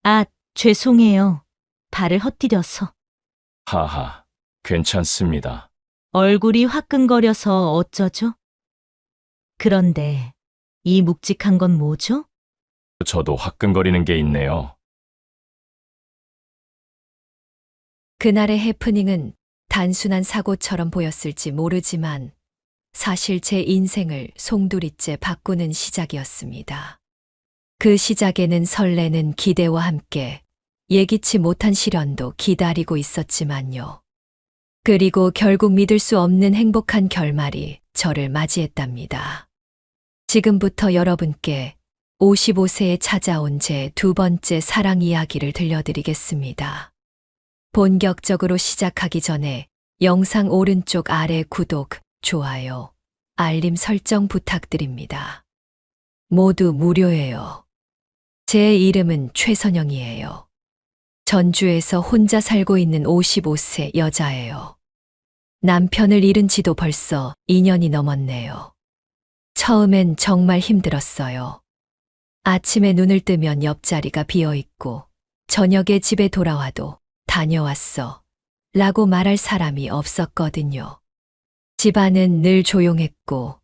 아, 죄송해요. 발을 헛디뎌서. 하하, 괜찮습니다. 얼굴이 화끈거려서 어쩌죠? 그런데 이 묵직한 건 뭐죠? 저도 화끈거리는 게 있네요. 그날의 해프닝은 단순한 사고처럼 보였을지 모르지만 사실 제 인생을 송두리째 바꾸는 시작이었습니다. 그 시작에는 설레는 기대와 함께 예기치 못한 시련도 기다리고 있었지만요. 그리고 결국 믿을 수 없는 행복한 결말이 저를 맞이했답니다. 지금부터 여러분께 55세에 찾아온 제 두 번째 사랑 이야기를 들려드리겠습니다. 본격적으로 시작하기 전에 영상 오른쪽 아래 구독, 좋아요, 알림 설정 부탁드립니다. 모두 무료예요. 제 이름은 최선영이에요. 전주에서 혼자 살고 있는 55세 여자예요. 남편을 잃은 지도 벌써 2년이 넘었네요. 처음엔 정말 힘들었어요. 아침에 눈을 뜨면 옆자리가 비어 있고 저녁에 집에 돌아와도 다녀왔어 라고 말할 사람이 없었거든요. 집안은 늘 조용했고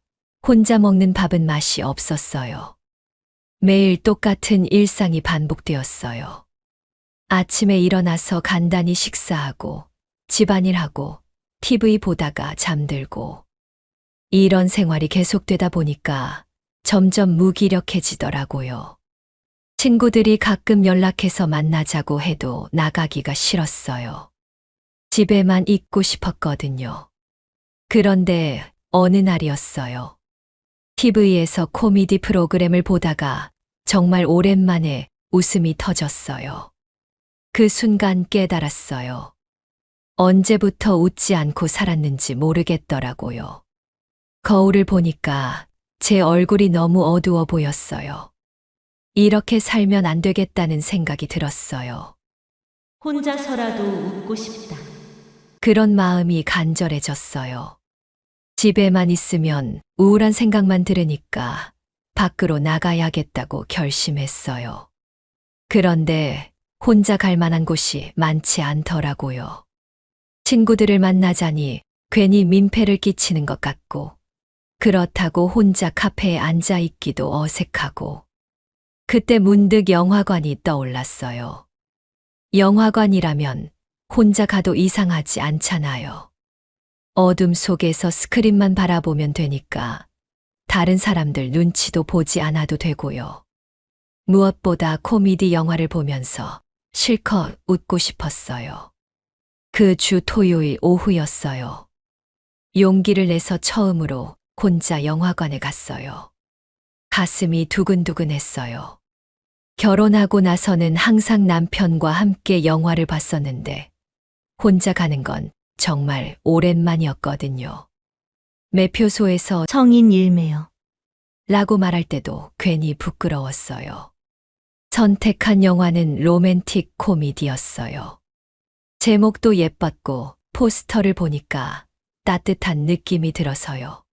혼자 먹는 밥은 맛이 없었어요. 매일 똑같은 일상이 반복되었어요. 아침에 일어나서 간단히 식사하고 집안일하고 TV 보다가 잠들고 이런 생활이 계속되다 보니까 점점 무기력해지더라고요. 친구들이 가끔 연락해서 만나자고 해도 나가기가 싫었어요. 집에만 있고 싶었거든요. 그런데 어느 날이었어요. TV에서 코미디 프로그램을 보다가 정말 오랜만에 웃음이 터졌어요. 그 순간 깨달았어요. 언제부터 웃지 않고 살았는지 모르겠더라고요. 거울을 보니까 제 얼굴이 너무 어두워 보였어요. 이렇게 살면 안 되겠다는 생각이 들었어요. 혼자서라도 웃고 싶다. 그런 마음이 간절해졌어요. 집에만 있으면 우울한 생각만 들으니까 밖으로 나가야겠다고 결심했어요. 그런데 혼자 갈 만한 곳이 많지 않더라고요. 친구들을 만나자니 괜히 민폐를 끼치는 것 같고, 그렇다고 혼자 카페에 앉아 있기도 어색하고, 그때 문득 영화관이 떠올랐어요. 영화관이라면 혼자 가도 이상하지 않잖아요. 어둠 속에서 스크린만 바라보면 되니까 다른 사람들 눈치도 보지 않아도 되고요. 무엇보다 코미디 영화를 보면서 실컷 웃고 싶었어요. 그 주 토요일 오후였어요. 용기를 내서 처음으로 혼자 영화관에 갔어요. 가슴이 두근두근했어요. 결혼하고 나서는 항상 남편과 함께 영화를 봤었는데 혼자 가는 건 정말 오랜만이었거든요. 매표소에서 성인 일매요. 라고 말할 때도 괜히 부끄러웠어요. 선택한 영화는 로맨틱 코미디였어요. 제목도 예뻤고 포스터를 보니까 따뜻한 느낌이 들어서요.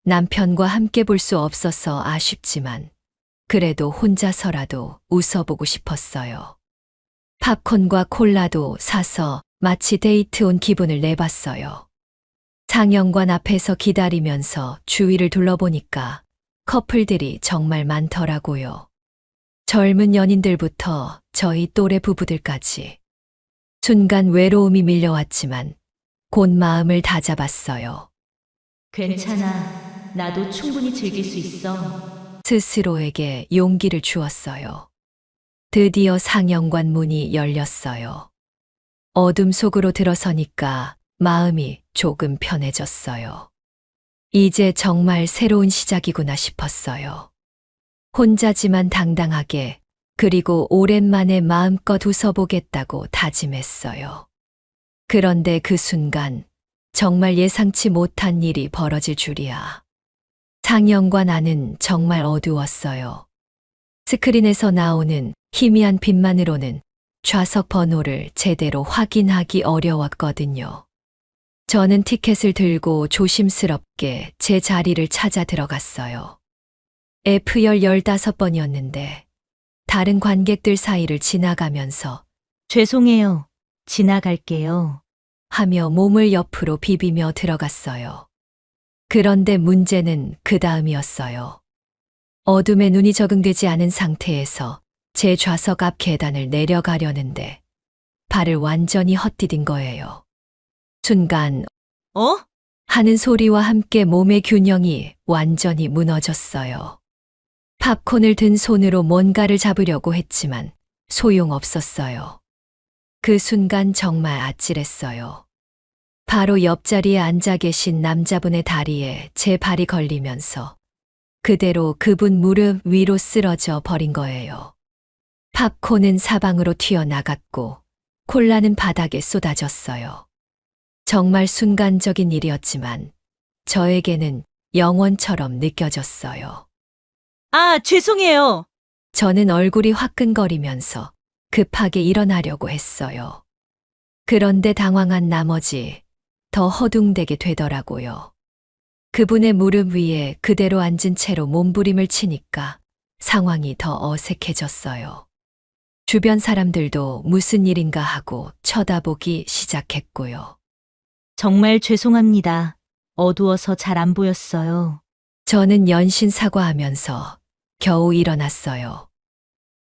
남편과 함께 볼 수 없어서 아쉽지만 그래도 혼자서라도 웃어보고 싶었어요. 팝콘과 콜라도 사서 마치 데이트 온 기분을 내봤어요. 상영관 앞에서 기다리면서 주위를 둘러보니까 커플들이 정말 많더라고요. 젊은 연인들부터 저희 또래 부부들까지. 순간 외로움이 밀려왔지만 곧 마음을 다잡았어요. 괜찮아. 나도 충분히 즐길 수 있어. 스스로에게 용기를 주었어요. 드디어 상영관 문이 열렸어요. 어둠 속으로 들어서니까 마음이 조금 편해졌어요. 이제 정말 새로운 시작이구나 싶었어요. 혼자지만 당당하게 그리고 오랜만에 마음껏 웃어보겠다고 다짐했어요. 그런데 그 순간 정말 예상치 못한 일이 벌어질 줄이야. 상영관 안은 정말 어두웠어요. 스크린에서 나오는 희미한 빛만으로는 좌석 번호를 제대로 확인하기 어려웠거든요. 저는 티켓을 들고 조심스럽게 제 자리를 찾아 들어갔어요. F열 15번이었는데 다른 관객들 사이를 지나가면서 죄송해요. 지나갈게요. 하며 몸을 옆으로 비비며 들어갔어요. 그런데 문제는 그 다음이었어요. 어둠에 눈이 적응되지 않은 상태에서 제 좌석 앞 계단을 내려가려는데 발을 완전히 헛디딘 거예요. 순간 어? 하는 소리와 함께 몸의 균형이 완전히 무너졌어요. 팝콘을 든 손으로 뭔가를 잡으려고 했지만 소용없었어요. 그 순간 정말 아찔했어요. 바로 옆자리에 앉아 계신 남자분의 다리에 제 발이 걸리면서 그대로 그분 무릎 위로 쓰러져 버린 거예요. 팝콘은 사방으로 튀어나갔고 콜라는 바닥에 쏟아졌어요. 정말 순간적인 일이었지만 저에게는 영원처럼 느껴졌어요. 아, 죄송해요. 저는 얼굴이 화끈거리면서 급하게 일어나려고 했어요. 그런데 당황한 나머지 더 허둥대게 되더라고요. 그분의 무릎 위에 그대로 앉은 채로 몸부림을 치니까 상황이 더 어색해졌어요. 주변 사람들도 무슨 일인가 하고 쳐다보기 시작했고요. 정말 죄송합니다. 어두워서 잘 안 보였어요. 저는 연신 사과하면서 겨우 일어났어요.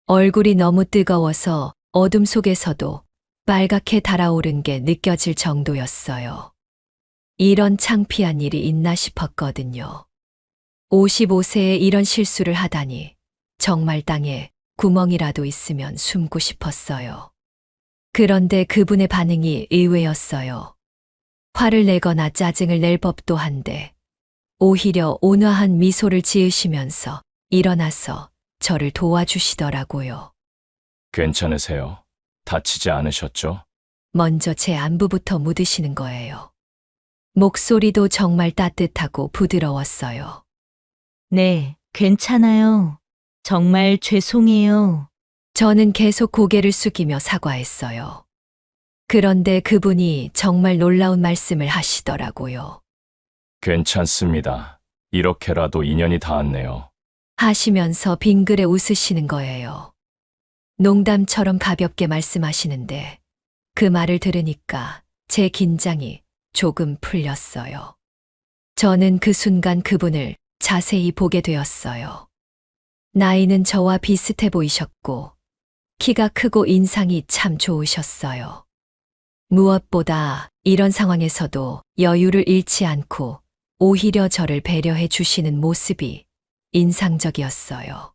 얼굴이 너무 뜨거워서 어둠 속에서도 빨갛게 달아오른 게 느껴질 정도였어요. 이런 창피한 일이 있나 싶었거든요. 55세에 이런 실수를 하다니 정말 땅에 구멍이라도 있으면 숨고 싶었어요. 그런데 그분의 반응이 의외였어요. 화를 내거나 짜증을 낼 법도 한데 오히려 온화한 미소를 지으시면서 일어나서 저를 도와주시더라고요. 괜찮으세요? 다치지 않으셨죠? 먼저 제 안부부터 묻으시는 거예요. 목소리도 정말 따뜻하고 부드러웠어요. 네, 괜찮아요. 정말 죄송해요. 저는 계속 고개를 숙이며 사과했어요. 그런데 그분이 정말 놀라운 말씀을 하시더라고요. 괜찮습니다. 이렇게라도 인연이 닿았네요. 하시면서 빙그레 웃으시는 거예요. 농담처럼 가볍게 말씀하시는데 그 말을 들으니까 제 긴장이 조금 풀렸어요. 저는 그 순간 그분을 자세히 보게 되었어요. 나이는 저와 비슷해 보이셨고 키가 크고 인상이 참 좋으셨어요. 무엇보다 이런 상황에서도 여유를 잃지 않고 오히려 저를 배려해 주시는 모습이 인상적이었어요.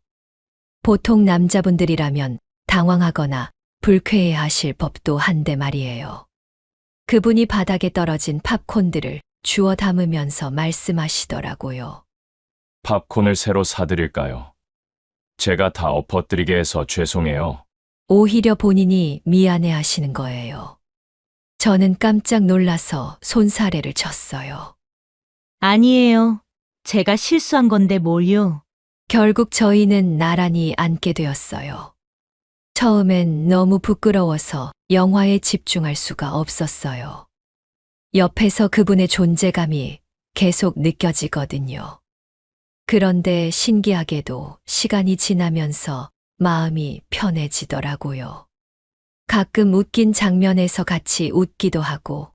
보통 남자분들이라면 당황하거나 불쾌해 하실 법도 한데 말이에요. 그분이 바닥에 떨어진 팝콘들을 주워 담으면서 말씀하시더라고요. 팝콘을 새로 사드릴까요? 제가 다 엎어뜨리게 해서 죄송해요. 오히려 본인이 미안해 하시는 거예요. 저는 깜짝 놀라서 손사래를 쳤어요. 아니에요. 제가 실수한 건데 뭘요? 결국 저희는 나란히 앉게 되었어요. 처음엔 너무 부끄러워서 영화에 집중할 수가 없었어요. 옆에서 그분의 존재감이 계속 느껴지거든요. 그런데 신기하게도 시간이 지나면서 마음이 편해지더라고요. 가끔 웃긴 장면에서 같이 웃기도 하고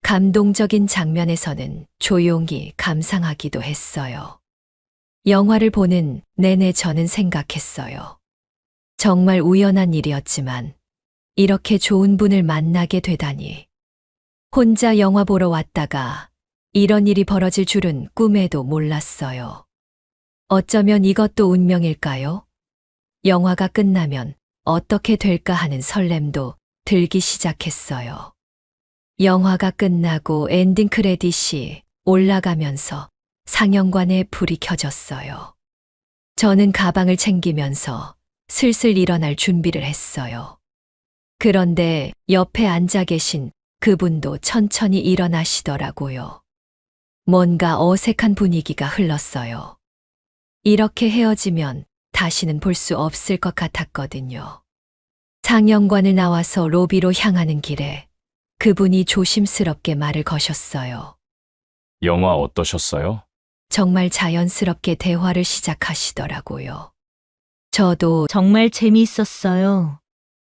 감동적인 장면에서는 조용히 감상하기도 했어요. 영화를 보는 내내 저는 생각했어요. 정말 우연한 일이었지만 이렇게 좋은 분을 만나게 되다니. 혼자 영화 보러 왔다가 이런 일이 벌어질 줄은 꿈에도 몰랐어요. 어쩌면 이것도 운명일까요? 영화가 끝나면 어떻게 될까 하는 설렘도 들기 시작했어요. 영화가 끝나고 엔딩 크레딧이 올라가면서 상영관에 불이 켜졌어요. 저는 가방을 챙기면서 슬슬 일어날 준비를 했어요. 그런데 옆에 앉아 계신 그분도 천천히 일어나시더라고요. 뭔가 어색한 분위기가 흘렀어요. 이렇게 헤어지면 다시는 볼 수 없을 것 같았거든요. 상영관을 나와서 로비로 향하는 길에 그분이 조심스럽게 말을 거셨어요. 영화 어떠셨어요? 정말 자연스럽게 대화를 시작하시더라고요. 저도 정말 재미있었어요.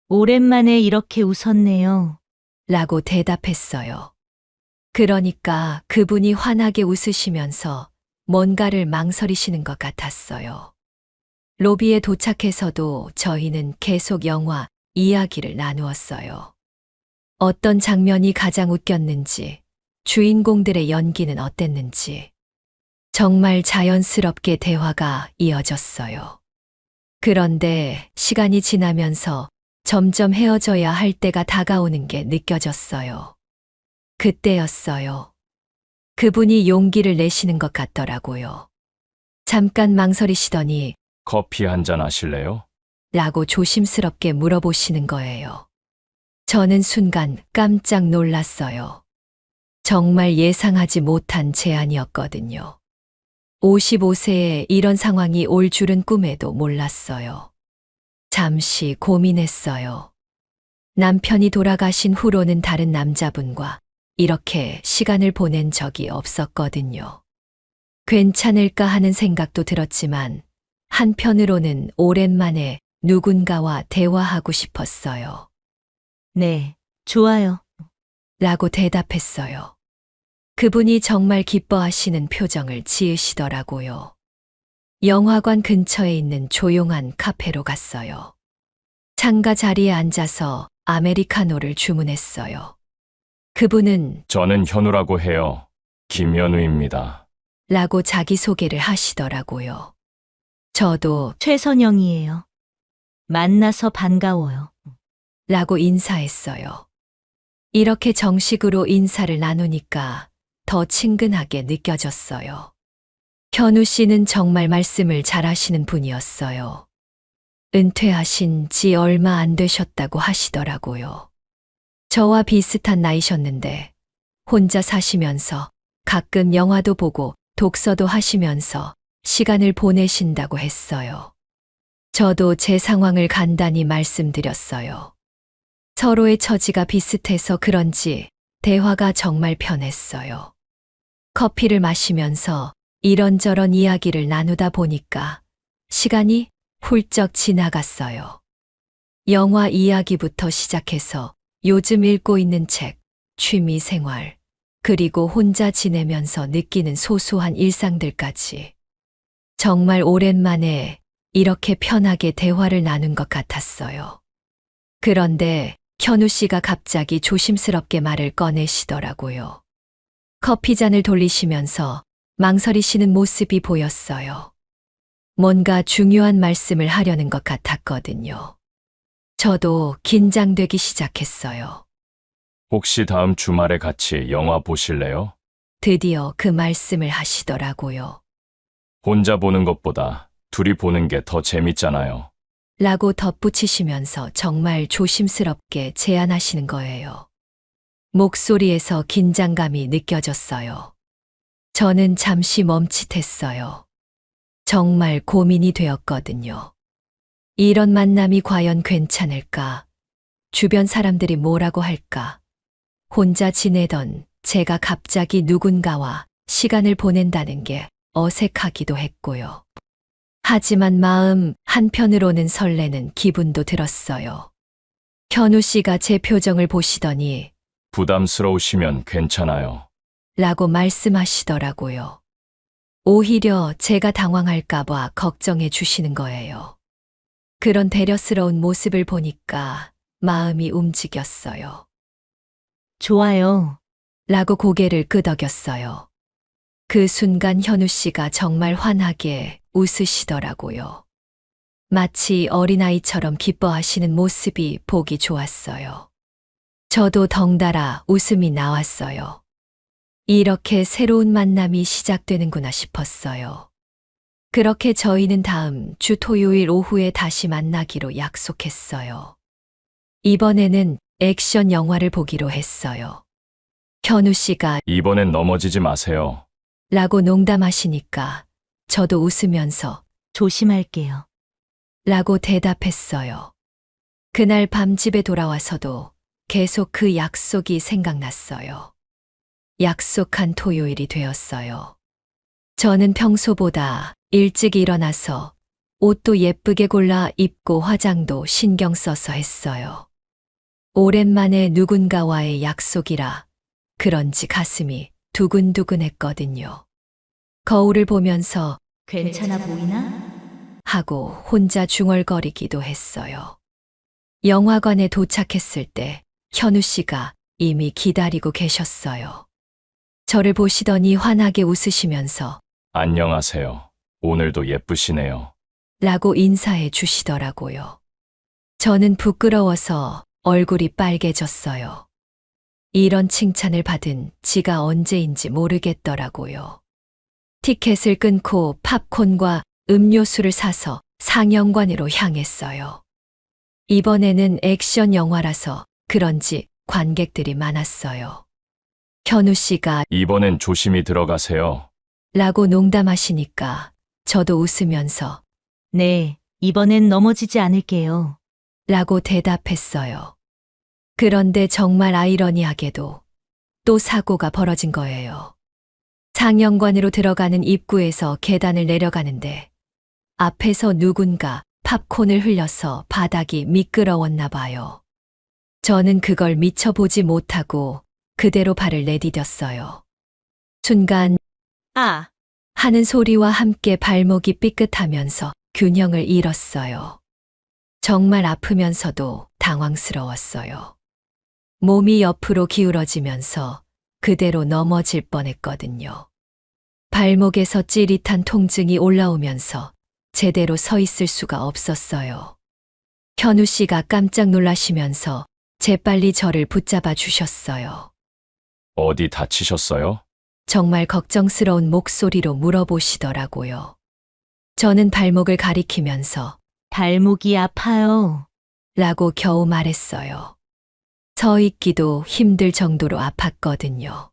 오랜만에 이렇게 웃었네요. 라고 대답했어요. 그러니까 그분이 환하게 웃으시면서 뭔가를 망설이시는 것 같았어요. 로비에 도착해서도 저희는 계속 영화 이야기를 나누었어요. 어떤 장면이 가장 웃겼는지, 주인공들의 연기는 어땠는지, 정말 자연스럽게 대화가 이어졌어요. 그런데 시간이 지나면서 점점 헤어져야 할 때가 다가오는 게 느껴졌어요. 그때였어요. 그분이 용기를 내시는 것 같더라고요. 잠깐 망설이시더니 커피 한 잔 하실래요? 라고 조심스럽게 물어보시는 거예요. 저는 순간 깜짝 놀랐어요. 정말 예상하지 못한 제안이었거든요. 55세에 이런 상황이 올 줄은 꿈에도 몰랐어요. 잠시 고민했어요. 남편이 돌아가신 후로는 다른 남자분과 이렇게 시간을 보낸 적이 없었거든요. 괜찮을까 하는 생각도 들었지만 한편으로는 오랜만에 누군가와 대화하고 싶었어요. 네, 좋아요. 라고 대답했어요. 그분이 정말 기뻐하시는 표정을 지으시더라고요. 영화관 근처에 있는 조용한 카페로 갔어요. 창가 자리에 앉아서 아메리카노를 주문했어요. 그분은 저는 현우라고 해요. 김현우입니다. 라고 자기소개를 하시더라고요. 저도 최선영이에요. 만나서 반가워요. 라고 인사했어요. 이렇게 정식으로 인사를 나누니까 더 친근하게 느껴졌어요. 현우 씨는 정말 말씀을 잘하시는 분이었어요. 은퇴하신 지 얼마 안 되셨다고 하시더라고요. 저와 비슷한 나이셨는데 혼자 사시면서 가끔 영화도 보고 독서도 하시면서 시간을 보내신다고 했어요. 저도 제 상황을 간단히 말씀드렸어요. 서로의 처지가 비슷해서 그런지 대화가 정말 편했어요. 커피를 마시면서 이런저런 이야기를 나누다 보니까 시간이 훌쩍 지나갔어요. 영화 이야기부터 시작해서 요즘 읽고 있는 책, 취미 생활, 그리고 혼자 지내면서 느끼는 소소한 일상들까지. 정말 오랜만에 이렇게 편하게 대화를 나눈 것 같았어요. 그런데 현우 씨가 갑자기 조심스럽게 말을 꺼내시더라고요. 커피잔을 돌리시면서 망설이시는 모습이 보였어요. 뭔가 중요한 말씀을 하려는 것 같았거든요. 저도 긴장되기 시작했어요. 혹시 다음 주말에 같이 영화 보실래요? 드디어 그 말씀을 하시더라고요. 혼자 보는 것보다 둘이 보는 게 더 재밌잖아요. 라고 덧붙이시면서 정말 조심스럽게 제안하시는 거예요. 목소리에서 긴장감이 느껴졌어요. 저는 잠시 멈칫했어요. 정말 고민이 되었거든요. 이런 만남이 과연 괜찮을까? 주변 사람들이 뭐라고 할까? 혼자 지내던 제가 갑자기 누군가와 시간을 보낸다는 게 어색하기도 했고요. 하지만 마음 한편으로는 설레는 기분도 들었어요. 현우 씨가 제 표정을 보시더니 부담스러우시면 괜찮아요. 라고 말씀하시더라고요. 오히려 제가 당황할까봐 걱정해 주시는 거예요. 그런 배려스러운 모습을 보니까 마음이 움직였어요. 좋아요. 라고 고개를 끄덕였어요. 그 순간 현우 씨가 정말 환하게 웃으시더라고요. 마치 어린아이처럼 기뻐하시는 모습이 보기 좋았어요. 저도 덩달아 웃음이 나왔어요. 이렇게 새로운 만남이 시작되는구나 싶었어요. 그렇게 저희는 다음 주 토요일 오후에 다시 만나기로 약속했어요. 이번에는 액션 영화를 보기로 했어요. 현우 씨가 이번엔 넘어지지 마세요. 라고 농담하시니까 저도 웃으면서 조심할게요. 라고 대답했어요. 그날 밤 집에 돌아와서도 계속 그 약속이 생각났어요. 약속한 토요일이 되었어요. 저는 평소보다 일찍 일어나서 옷도 예쁘게 골라 입고 화장도 신경 써서 했어요. 오랜만에 누군가와의 약속이라 그런지 가슴이 두근두근했거든요. 거울을 보면서 괜찮아 보이나? 하고 혼자 중얼거리기도 했어요. 영화관에 도착했을 때 현우 씨가 이미 기다리고 계셨어요. 저를 보시더니 환하게 웃으시면서 안녕하세요. 오늘도 예쁘시네요. 라고 인사해 주시더라고요. 저는 부끄러워서 얼굴이 빨개졌어요. 이런 칭찬을 받은 지가 언제인지 모르겠더라고요. 티켓을 끊고 팝콘과 음료수를 사서 상영관으로 향했어요. 이번에는 액션 영화라서 그런지 관객들이 많았어요. 현우 씨가 이번엔 조심히 들어가세요. 라고 농담하시니까 저도 웃으면서 네, 이번엔 넘어지지 않을게요. 라고 대답했어요. 그런데 정말 아이러니하게도 또 사고가 벌어진 거예요. 상영관으로 들어가는 입구에서 계단을 내려가는데 앞에서 누군가 팝콘을 흘려서 바닥이 미끄러웠나 봐요. 저는 그걸 미처 보지 못하고 그대로 발을 내디뎠어요. 순간 아, 하는 소리와 함께 발목이 삐끗하면서 균형을 잃었어요. 정말 아프면서도 당황스러웠어요. 몸이 옆으로 기울어지면서 그대로 넘어질 뻔했거든요. 발목에서 찌릿한 통증이 올라오면서 제대로 서 있을 수가 없었어요. 현우 씨가 깜짝 놀라시면서 재빨리 저를 붙잡아 주셨어요. 어디 다치셨어요? 정말 걱정스러운 목소리로 물어보시더라고요. 저는 발목을 가리키면서 발목이 아파요. 라고 겨우 말했어요. 서 있기도 힘들 정도로 아팠거든요.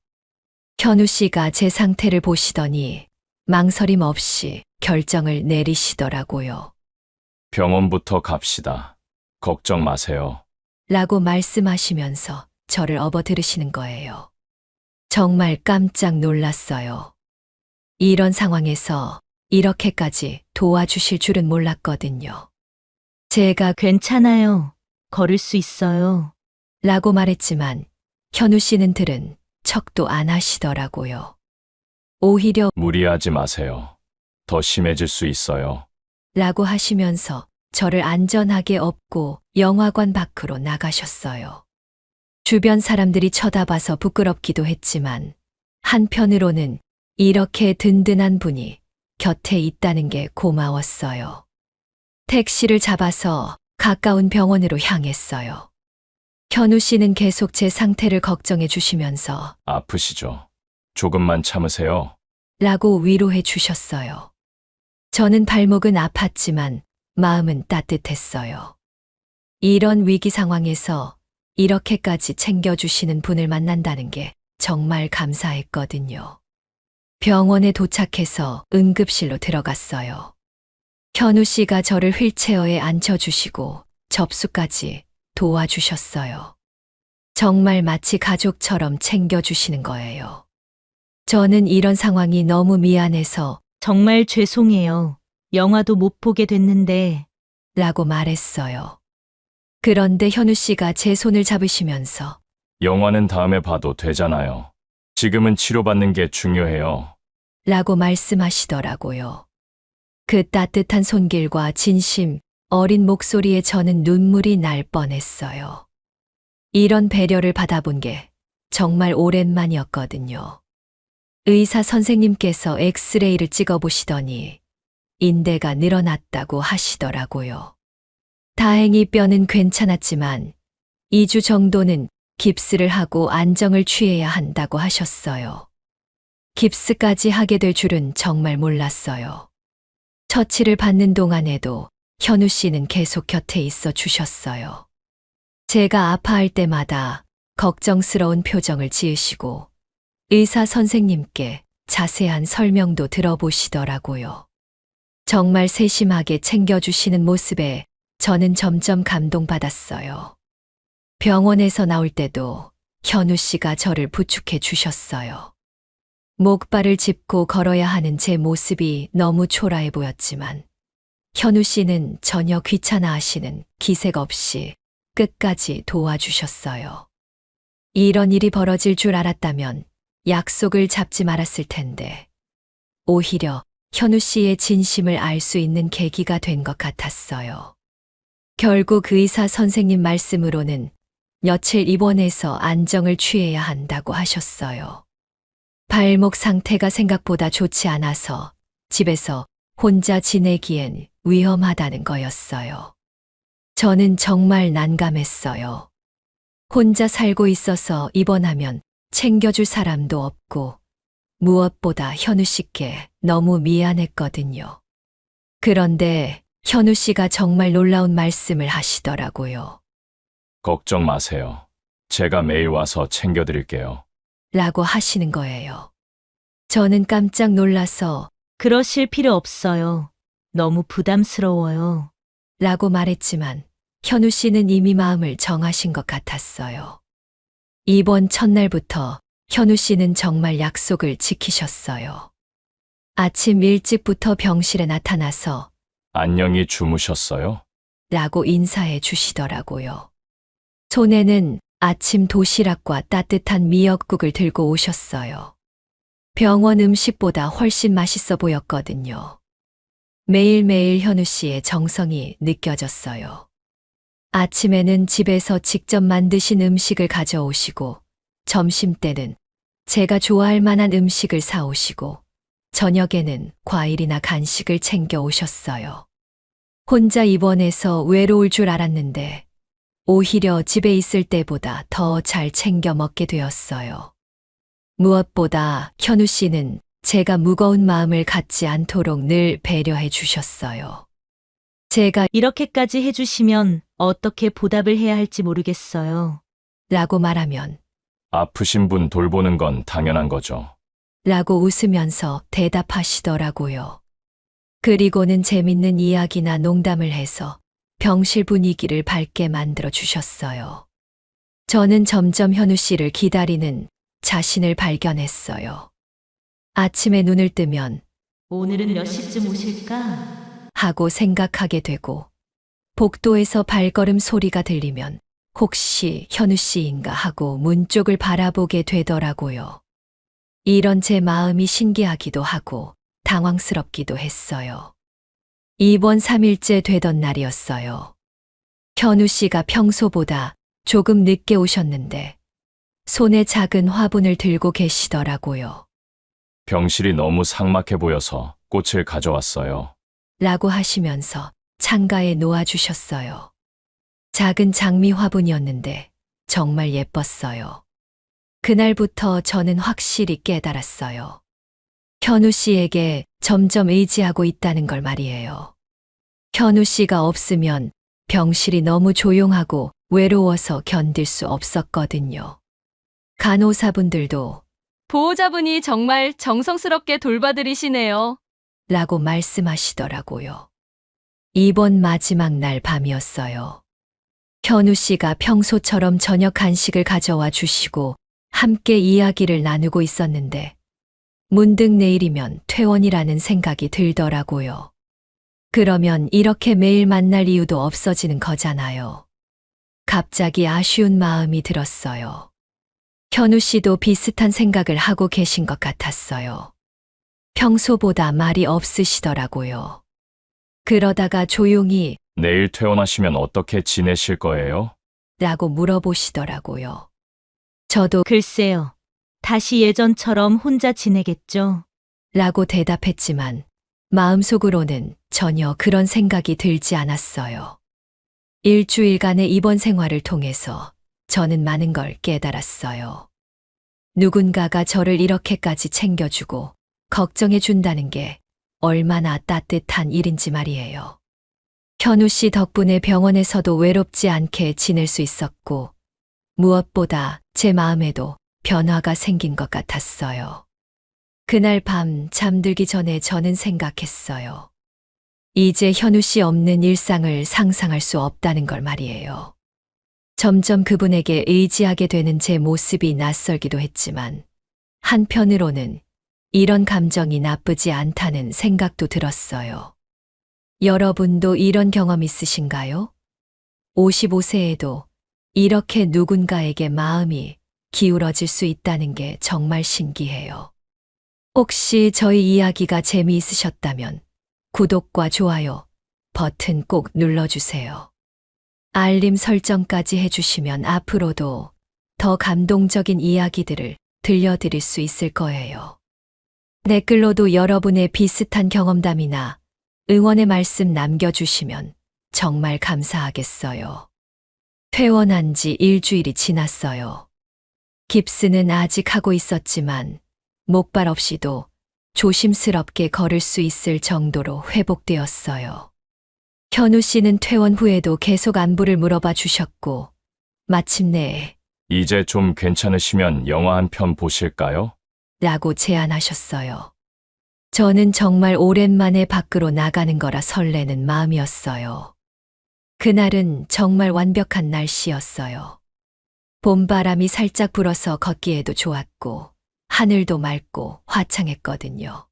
현우 씨가 제 상태를 보시더니 망설임 없이 결정을 내리시더라고요. 병원부터 갑시다. 걱정 마세요. 라고 말씀하시면서 저를 업어들으시는 거예요. 정말 깜짝 놀랐어요. 이런 상황에서 이렇게까지 도와주실 줄은 몰랐거든요. 제가 괜찮아요. 걸을 수 있어요. 라고 말했지만 현우 씨는 들은 척도 안 하시더라고요. 오히려 무리하지 마세요. 더 심해질 수 있어요. 라고 하시면서 저를 안전하게 업고 영화관 밖으로 나가셨어요. 주변 사람들이 쳐다봐서 부끄럽기도 했지만 한편으로는 이렇게 든든한 분이 곁에 있다는 게 고마웠어요. 택시를 잡아서 가까운 병원으로 향했어요. 현우 씨는 계속 제 상태를 걱정해 주시면서 아프시죠? 조금만 참으세요. 라고 위로해 주셨어요. 저는 발목은 아팠지만 마음은 따뜻했어요. 이런 위기 상황에서 이렇게까지 챙겨주시는 분을 만난다는 게 정말 감사했거든요. 병원에 도착해서 응급실로 들어갔어요. 현우 씨가 저를 휠체어에 앉혀주시고 접수까지 도와주셨어요. 정말 마치 가족처럼 챙겨주시는 거예요. 저는 이런 상황이 너무 미안해서 정말 죄송해요. 영화도 못 보게 됐는데. 라고 말했어요. 그런데 현우 씨가 제 손을 잡으시면서 영화는 다음에 봐도 되잖아요. 지금은 치료받는 게 중요해요. 라고 말씀하시더라고요. 그 따뜻한 손길과 진심 어린 목소리에 저는 눈물이 날 뻔했어요. 이런 배려를 받아본 게 정말 오랜만이었거든요. 의사 선생님께서 엑스레이를 찍어보시더니 인대가 늘어났다고 하시더라고요. 다행히 뼈는 괜찮았지만 2주 정도는 깁스를 하고 안정을 취해야 한다고 하셨어요. 깁스까지 하게 될 줄은 정말 몰랐어요. 처치를 받는 동안에도 현우 씨는 계속 곁에 있어 주셨어요. 제가 아파할 때마다 걱정스러운 표정을 지으시고 의사 선생님께 자세한 설명도 들어보시더라고요. 정말 세심하게 챙겨주시는 모습에 저는 점점 감동받았어요. 병원에서 나올 때도 현우 씨가 저를 부축해 주셨어요. 목발을 짚고 걸어야 하는 제 모습이 너무 초라해 보였지만 현우 씨는 전혀 귀찮아하시는 기색 없이 끝까지 도와주셨어요. 이런 일이 벌어질 줄 알았다면 약속을 잡지 말았을 텐데, 오히려 현우 씨의 진심을 알 수 있는 계기가 된 것 같았어요. 결국 의사 선생님 말씀으로는 며칠 입원해서 안정을 취해야 한다고 하셨어요. 발목 상태가 생각보다 좋지 않아서 집에서 혼자 지내기엔 위험하다는 거였어요. 저는 정말 난감했어요. 혼자 살고 있어서 입원하면 챙겨줄 사람도 없고, 무엇보다 현우 씨께 너무 미안했거든요. 그런데 현우 씨가 정말 놀라운 말씀을 하시더라고요. 걱정 마세요. 제가 매일 와서 챙겨드릴게요. 라고 하시는 거예요. 저는 깜짝 놀라서 그러실 필요 없어요. 너무 부담스러워요. 라고 말했지만 현우 씨는 이미 마음을 정하신 것 같았어요. 입원 첫날부터 현우 씨는 정말 약속을 지키셨어요. 아침 일찍부터 병실에 나타나서 안녕히 주무셨어요? 라고 인사해 주시더라고요. 손에는 아침 도시락과 따뜻한 미역국을 들고 오셨어요. 병원 음식보다 훨씬 맛있어 보였거든요. 매일매일 현우 씨의 정성이 느껴졌어요. 아침에는 집에서 직접 만드신 음식을 가져오시고, 점심때는 제가 좋아할 만한 음식을 사오시고, 저녁에는 과일이나 간식을 챙겨 오셨어요. 혼자 입원해서 외로울 줄 알았는데, 오히려 집에 있을 때보다 더 잘 챙겨 먹게 되었어요. 무엇보다 현우 씨는 제가 무거운 마음을 갖지 않도록 늘 배려해 주셨어요. 제가 이렇게까지 해주시면 어떻게 보답을 해야 할지 모르겠어요. 라고 말하면 아프신 분 돌보는 건 당연한 거죠. 라고 웃으면서 대답하시더라고요. 그리고는 재밌는 이야기나 농담을 해서 병실 분위기를 밝게 만들어 주셨어요. 저는 점점 현우 씨를 기다리는 자신을 발견했어요. 아침에 눈을 뜨면 오늘은 몇 시쯤 오실까? 하고 생각하게 되고, 복도에서 발걸음 소리가 들리면 혹시 현우 씨인가 하고 문 쪽을 바라보게 되더라고요. 이런 제 마음이 신기하기도 하고 당황스럽기도 했어요. 입원 3일째 되던 날이었어요. 현우 씨가 평소보다 조금 늦게 오셨는데 손에 작은 화분을 들고 계시더라고요. 병실이 너무 삭막해 보여서 꽃을 가져왔어요. 라고 하시면서 창가에 놓아주셨어요. 작은 장미 화분이었는데 정말 예뻤어요. 그날부터 저는 확실히 깨달았어요. 현우 씨에게 점점 의지하고 있다는 걸 말이에요. 현우 씨가 없으면 병실이 너무 조용하고 외로워서 견딜 수 없었거든요. 간호사분들도 보호자분이 정말 정성스럽게 돌봐드리시네요. 라고 말씀하시더라고요. 입원 마지막 날 밤이었어요. 현우 씨가 평소처럼 저녁 간식을 가져와 주시고 함께 이야기를 나누고 있었는데 문득 내일이면 퇴원이라는 생각이 들더라고요. 그러면 이렇게 매일 만날 이유도 없어지는 거잖아요. 갑자기 아쉬운 마음이 들었어요. 현우 씨도 비슷한 생각을 하고 계신 것 같았어요. 평소보다 말이 없으시더라고요. 그러다가 조용히 내일 퇴원하시면 어떻게 지내실 거예요? 라고 물어보시더라고요. 저도 글쎄요. 다시 예전처럼 혼자 지내겠죠. 라고 대답했지만 마음속으로는 전혀 그런 생각이 들지 않았어요. 일주일간의 입원 생활을 통해서 저는 많은 걸 깨달았어요. 누군가가 저를 이렇게까지 챙겨주고 걱정해 준다는 게 얼마나 따뜻한 일인지 말이에요. 현우 씨 덕분에 병원에서도 외롭지 않게 지낼 수 있었고, 무엇보다 제 마음에도 변화가 생긴 것 같았어요. 그날 밤 잠들기 전에 저는 생각했어요. 이제 현우 씨 없는 일상을 상상할 수 없다는 걸 말이에요. 점점 그분에게 의지하게 되는 제 모습이 낯설기도 했지만, 한편으로는 이런 감정이 나쁘지 않다는 생각도 들었어요. 여러분도 이런 경험 있으신가요? 55세에도 이렇게 누군가에게 마음이 기울어질 수 있다는 게 정말 신기해요. 혹시 저희 이야기가 재미있으셨다면 구독과 좋아요 버튼 꼭 눌러주세요. 알림 설정까지 해주시면 앞으로도 더 감동적인 이야기들을 들려드릴 수 있을 거예요. 댓글로도 여러분의 비슷한 경험담이나 응원의 말씀 남겨주시면 정말 감사하겠어요. 퇴원한 지 일주일이 지났어요. 깁스는 아직 하고 있었지만 목발 없이도 조심스럽게 걸을 수 있을 정도로 회복되었어요. 현우 씨는 퇴원 후에도 계속 안부를 물어봐 주셨고, 마침내 이제 좀 괜찮으시면 영화 한 편 보실까요? 라고 제안하셨어요. 저는 정말 오랜만에 밖으로 나가는 거라 설레는 마음이었어요. 그날은 정말 완벽한 날씨였어요. 봄바람이 살짝 불어서 걷기에도 좋았고, 하늘도 맑고 화창했거든요.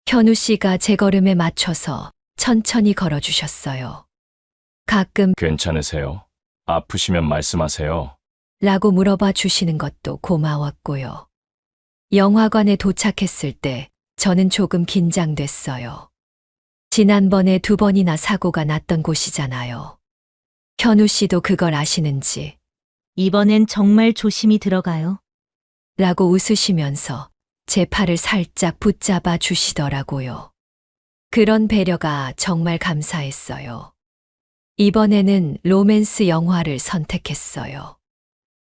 현우 씨가 제 걸음에 맞춰서 천천히 걸어주셨어요. 가끔 괜찮으세요? 아프시면 말씀하세요. 라고 물어봐 주시는 것도 고마웠고요. 영화관에 도착했을 때 저는 조금 긴장됐어요. 지난번에 2번이나 사고가 났던 곳이잖아요. 현우 씨도 그걸 아시는지 이번엔 정말 조심히 들어가요. 라고 웃으시면서 제 팔을 살짝 붙잡아 주시더라고요. 그런 배려가 정말 감사했어요. 이번에는 로맨스 영화를 선택했어요.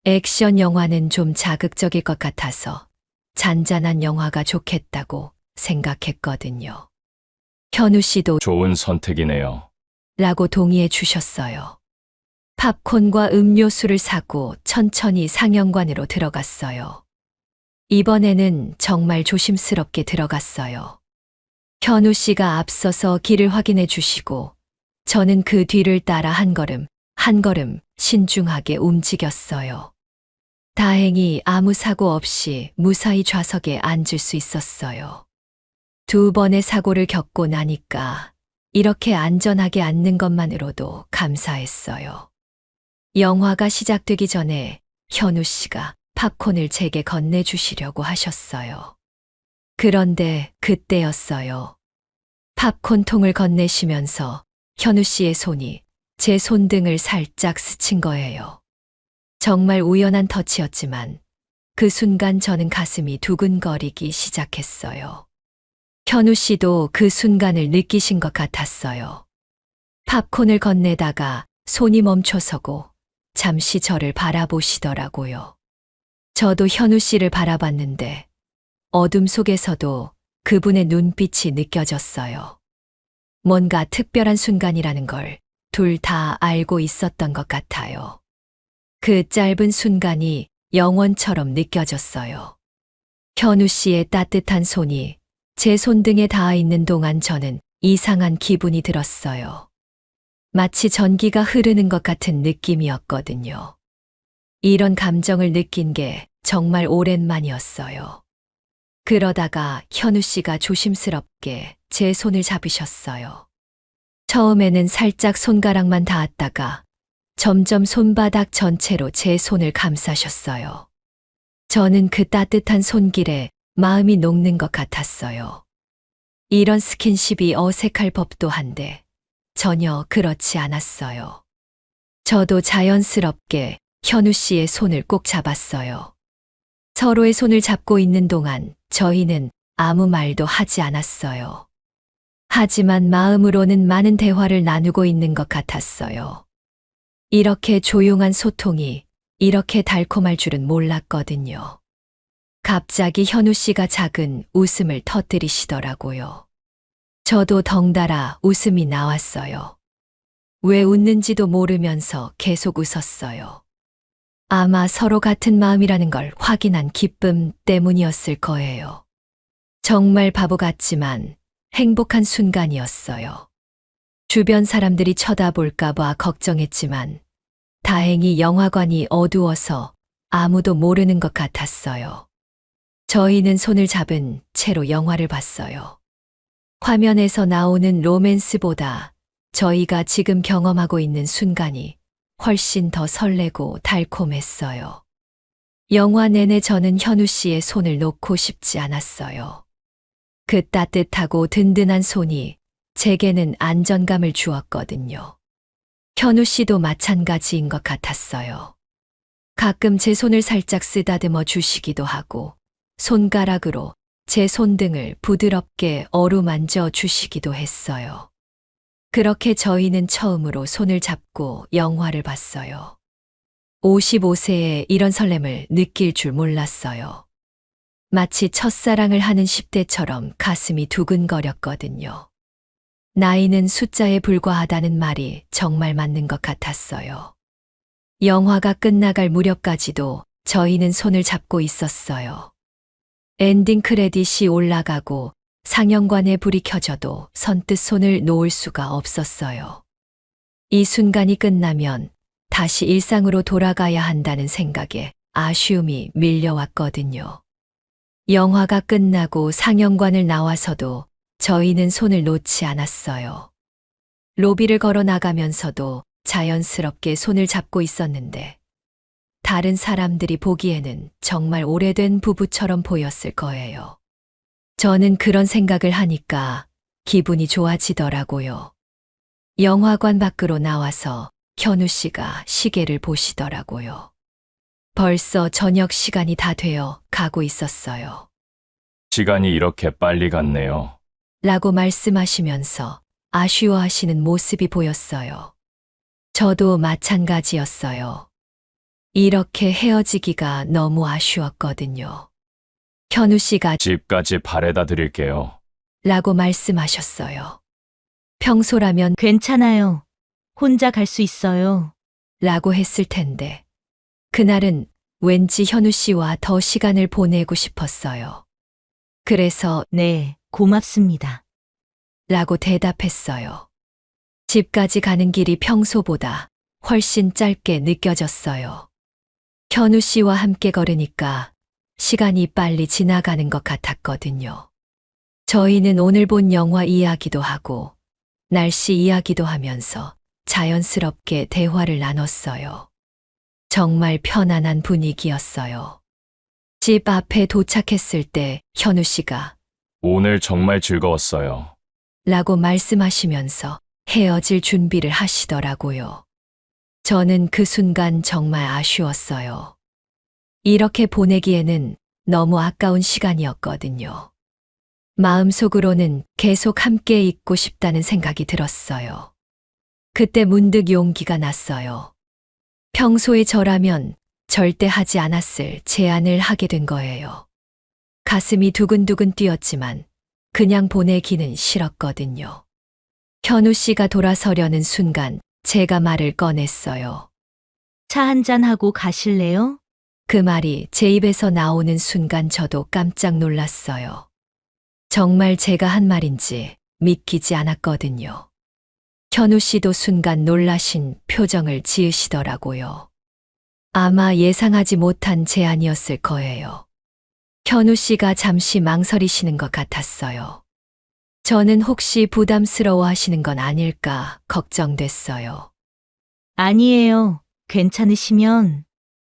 액션 영화는 좀 자극적일 것 같아서 잔잔한 영화가 좋겠다고 생각했거든요. 현우 씨도 좋은 선택이네요. 라고 동의해 주셨어요. 팝콘과 음료수를 사고 천천히 상영관으로 들어갔어요. 이번에는 정말 조심스럽게 들어갔어요. 현우 씨가 앞서서 길을 확인해 주시고 저는 그 뒤를 따라 한 걸음 신중하게 움직였어요. 다행히 아무 사고 없이 무사히 좌석에 앉을 수 있었어요. 2번의 사고를 겪고 나니까 이렇게 안전하게 앉는 것만으로도 감사했어요. 영화가 시작되기 전에 현우 씨가 팝콘을 제게 건네주시려고 하셨어요. 그런데 그때였어요. 팝콘통을 건네시면서 현우 씨의 손이 제 손등을 살짝 스친 거예요. 정말 우연한 터치였지만 그 순간 저는 가슴이 두근거리기 시작했어요. 현우 씨도 그 순간을 느끼신 것 같았어요. 팝콘을 건네다가 손이 멈춰서고 잠시 저를 바라보시더라고요. 저도 현우 씨를 바라봤는데 어둠 속에서도 그분의 눈빛이 느껴졌어요. 뭔가 특별한 순간이라는 걸 둘 다 알고 있었던 것 같아요. 그 짧은 순간이 영원처럼 느껴졌어요. 현우 씨의 따뜻한 손이 제 손등에 닿아 있는 동안 저는 이상한 기분이 들었어요. 마치 전기가 흐르는 것 같은 느낌이었거든요. 이런 감정을 느낀 게 정말 오랜만이었어요. 그러다가 현우 씨가 조심스럽게 제 손을 잡으셨어요. 처음에는 살짝 손가락만 닿았다가 점점 손바닥 전체로 제 손을 감싸셨어요. 저는 그 따뜻한 손길에 마음이 녹는 것 같았어요. 이런 스킨십이 어색할 법도 한데 전혀 그렇지 않았어요. 저도 자연스럽게 현우 씨의 손을 꼭 잡았어요. 서로의 손을 잡고 있는 동안 저희는 아무 말도 하지 않았어요. 하지만 마음으로는 많은 대화를 나누고 있는 것 같았어요. 이렇게 조용한 소통이 이렇게 달콤할 줄은 몰랐거든요. 갑자기 현우 씨가 작은 웃음을 터뜨리시더라고요. 저도 덩달아 웃음이 나왔어요. 왜 웃는지도 모르면서 계속 웃었어요. 아마 서로 같은 마음이라는 걸 확인한 기쁨 때문이었을 거예요. 정말 바보 같지만 행복한 순간이었어요. 주변 사람들이 쳐다볼까봐 걱정했지만 다행히 영화관이 어두워서 아무도 모르는 것 같았어요. 저희는 손을 잡은 채로 영화를 봤어요. 화면에서 나오는 로맨스보다 저희가 지금 경험하고 있는 순간이 훨씬 더 설레고 달콤했어요. 영화 내내 저는 현우 씨의 손을 놓고 싶지 않았어요. 그 따뜻하고 든든한 손이 제게는 안정감을 주었거든요. 현우 씨도 마찬가지인 것 같았어요. 가끔 제 손을 살짝 쓰다듬어 주시기도 하고 손가락으로 제 손등을 부드럽게 어루만져 주시기도 했어요. 그렇게 저희는 처음으로 손을 잡고 영화를 봤어요. 55세에 이런 설렘을 느낄 줄 몰랐어요. 마치 첫사랑을 하는 10대처럼 가슴이 두근거렸거든요. 나이는 숫자에 불과하다는 말이 정말 맞는 것 같았어요. 영화가 끝나갈 무렵까지도 저희는 손을 잡고 있었어요. 엔딩 크레딧이 올라가고 상영관에 불이 켜져도 선뜻 손을 놓을 수가 없었어요. 이 순간이 끝나면 다시 일상으로 돌아가야 한다는 생각에 아쉬움이 밀려왔거든요. 영화가 끝나고 상영관을 나와서도 저희는 손을 놓지 않았어요. 로비를 걸어 나가면서도 자연스럽게 손을 잡고 있었는데 다른 사람들이 보기에는 정말 오래된 부부처럼 보였을 거예요. 저는 그런 생각을 하니까 기분이 좋아지더라고요. 영화관 밖으로 나와서 현우 씨가 시계를 보시더라고요. 벌써 저녁 시간이 다 되어 가고 있었어요. 시간이 이렇게 빨리 갔네요. 라고 말씀하시면서 아쉬워하시는 모습이 보였어요. 저도 마찬가지였어요. 이렇게 헤어지기가 너무 아쉬웠거든요. 현우 씨가 집까지 바래다 드릴게요. 라고 말씀하셨어요. 평소라면 괜찮아요. 혼자 갈 수 있어요. 라고 했을 텐데 그날은 왠지 현우 씨와 더 시간을 보내고 싶었어요. 그래서 네, 고맙습니다. 라고 대답했어요. 집까지 가는 길이 평소보다 훨씬 짧게 느껴졌어요. 현우 씨와 함께 걸으니까 시간이 빨리 지나가는 것 같았거든요. 저희는 오늘 본 영화 이야기도 하고 날씨 이야기도 하면서 자연스럽게 대화를 나눴어요. 정말 편안한 분위기였어요. 집 앞에 도착했을 때 현우 씨가 오늘 정말 즐거웠어요. 라고 말씀하시면서 헤어질 준비를 하시더라고요. 저는 그 순간 정말 아쉬웠어요. 이렇게 보내기에는 너무 아까운 시간이었거든요. 마음속으로는 계속 함께 있고 싶다는 생각이 들었어요. 그때 문득 용기가 났어요. 평소에 저라면 절대 하지 않았을 제안을 하게 된 거예요. 가슴이 두근두근 뛰었지만 그냥 보내기는 싫었거든요. 현우 씨가 돌아서려는 순간 제가 말을 꺼냈어요. 차 한잔하고 가실래요? 그 말이 제 입에서 나오는 순간 저도 깜짝 놀랐어요. 정말 제가 한 말인지 믿기지 않았거든요. 현우 씨도 순간 놀라신 표정을 지으시더라고요. 아마 예상하지 못한 제안이었을 거예요. 현우 씨가 잠시 망설이시는 것 같았어요. 저는 혹시 부담스러워 하시는 건 아닐까 걱정됐어요. 아니에요. 괜찮으시면.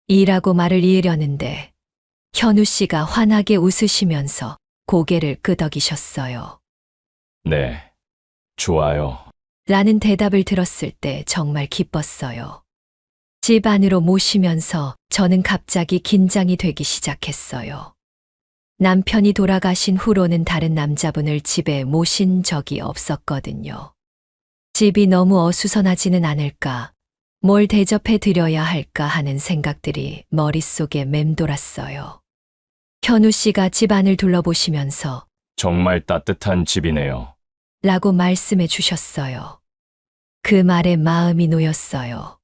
이라고 말을 이으려는데 현우 씨가 환하게 웃으시면서 고개를 끄덕이셨어요. 네. 좋아요. 라는 대답을 들었을 때 정말 기뻤어요. 집 안으로 모시면서 저는 갑자기 긴장이 되기 시작했어요. 남편이 돌아가신 후로는 다른 남자분을 집에 모신 적이 없었거든요. 집이 너무 어수선하지는 않을까, 뭘 대접해 드려야 할까 하는 생각들이 머릿속에 맴돌았어요. 현우 씨가 집 안을 둘러보시면서 정말 따뜻한 집이네요. 라고 말씀해 주셨어요. 그 말에 마음이 놓였어요.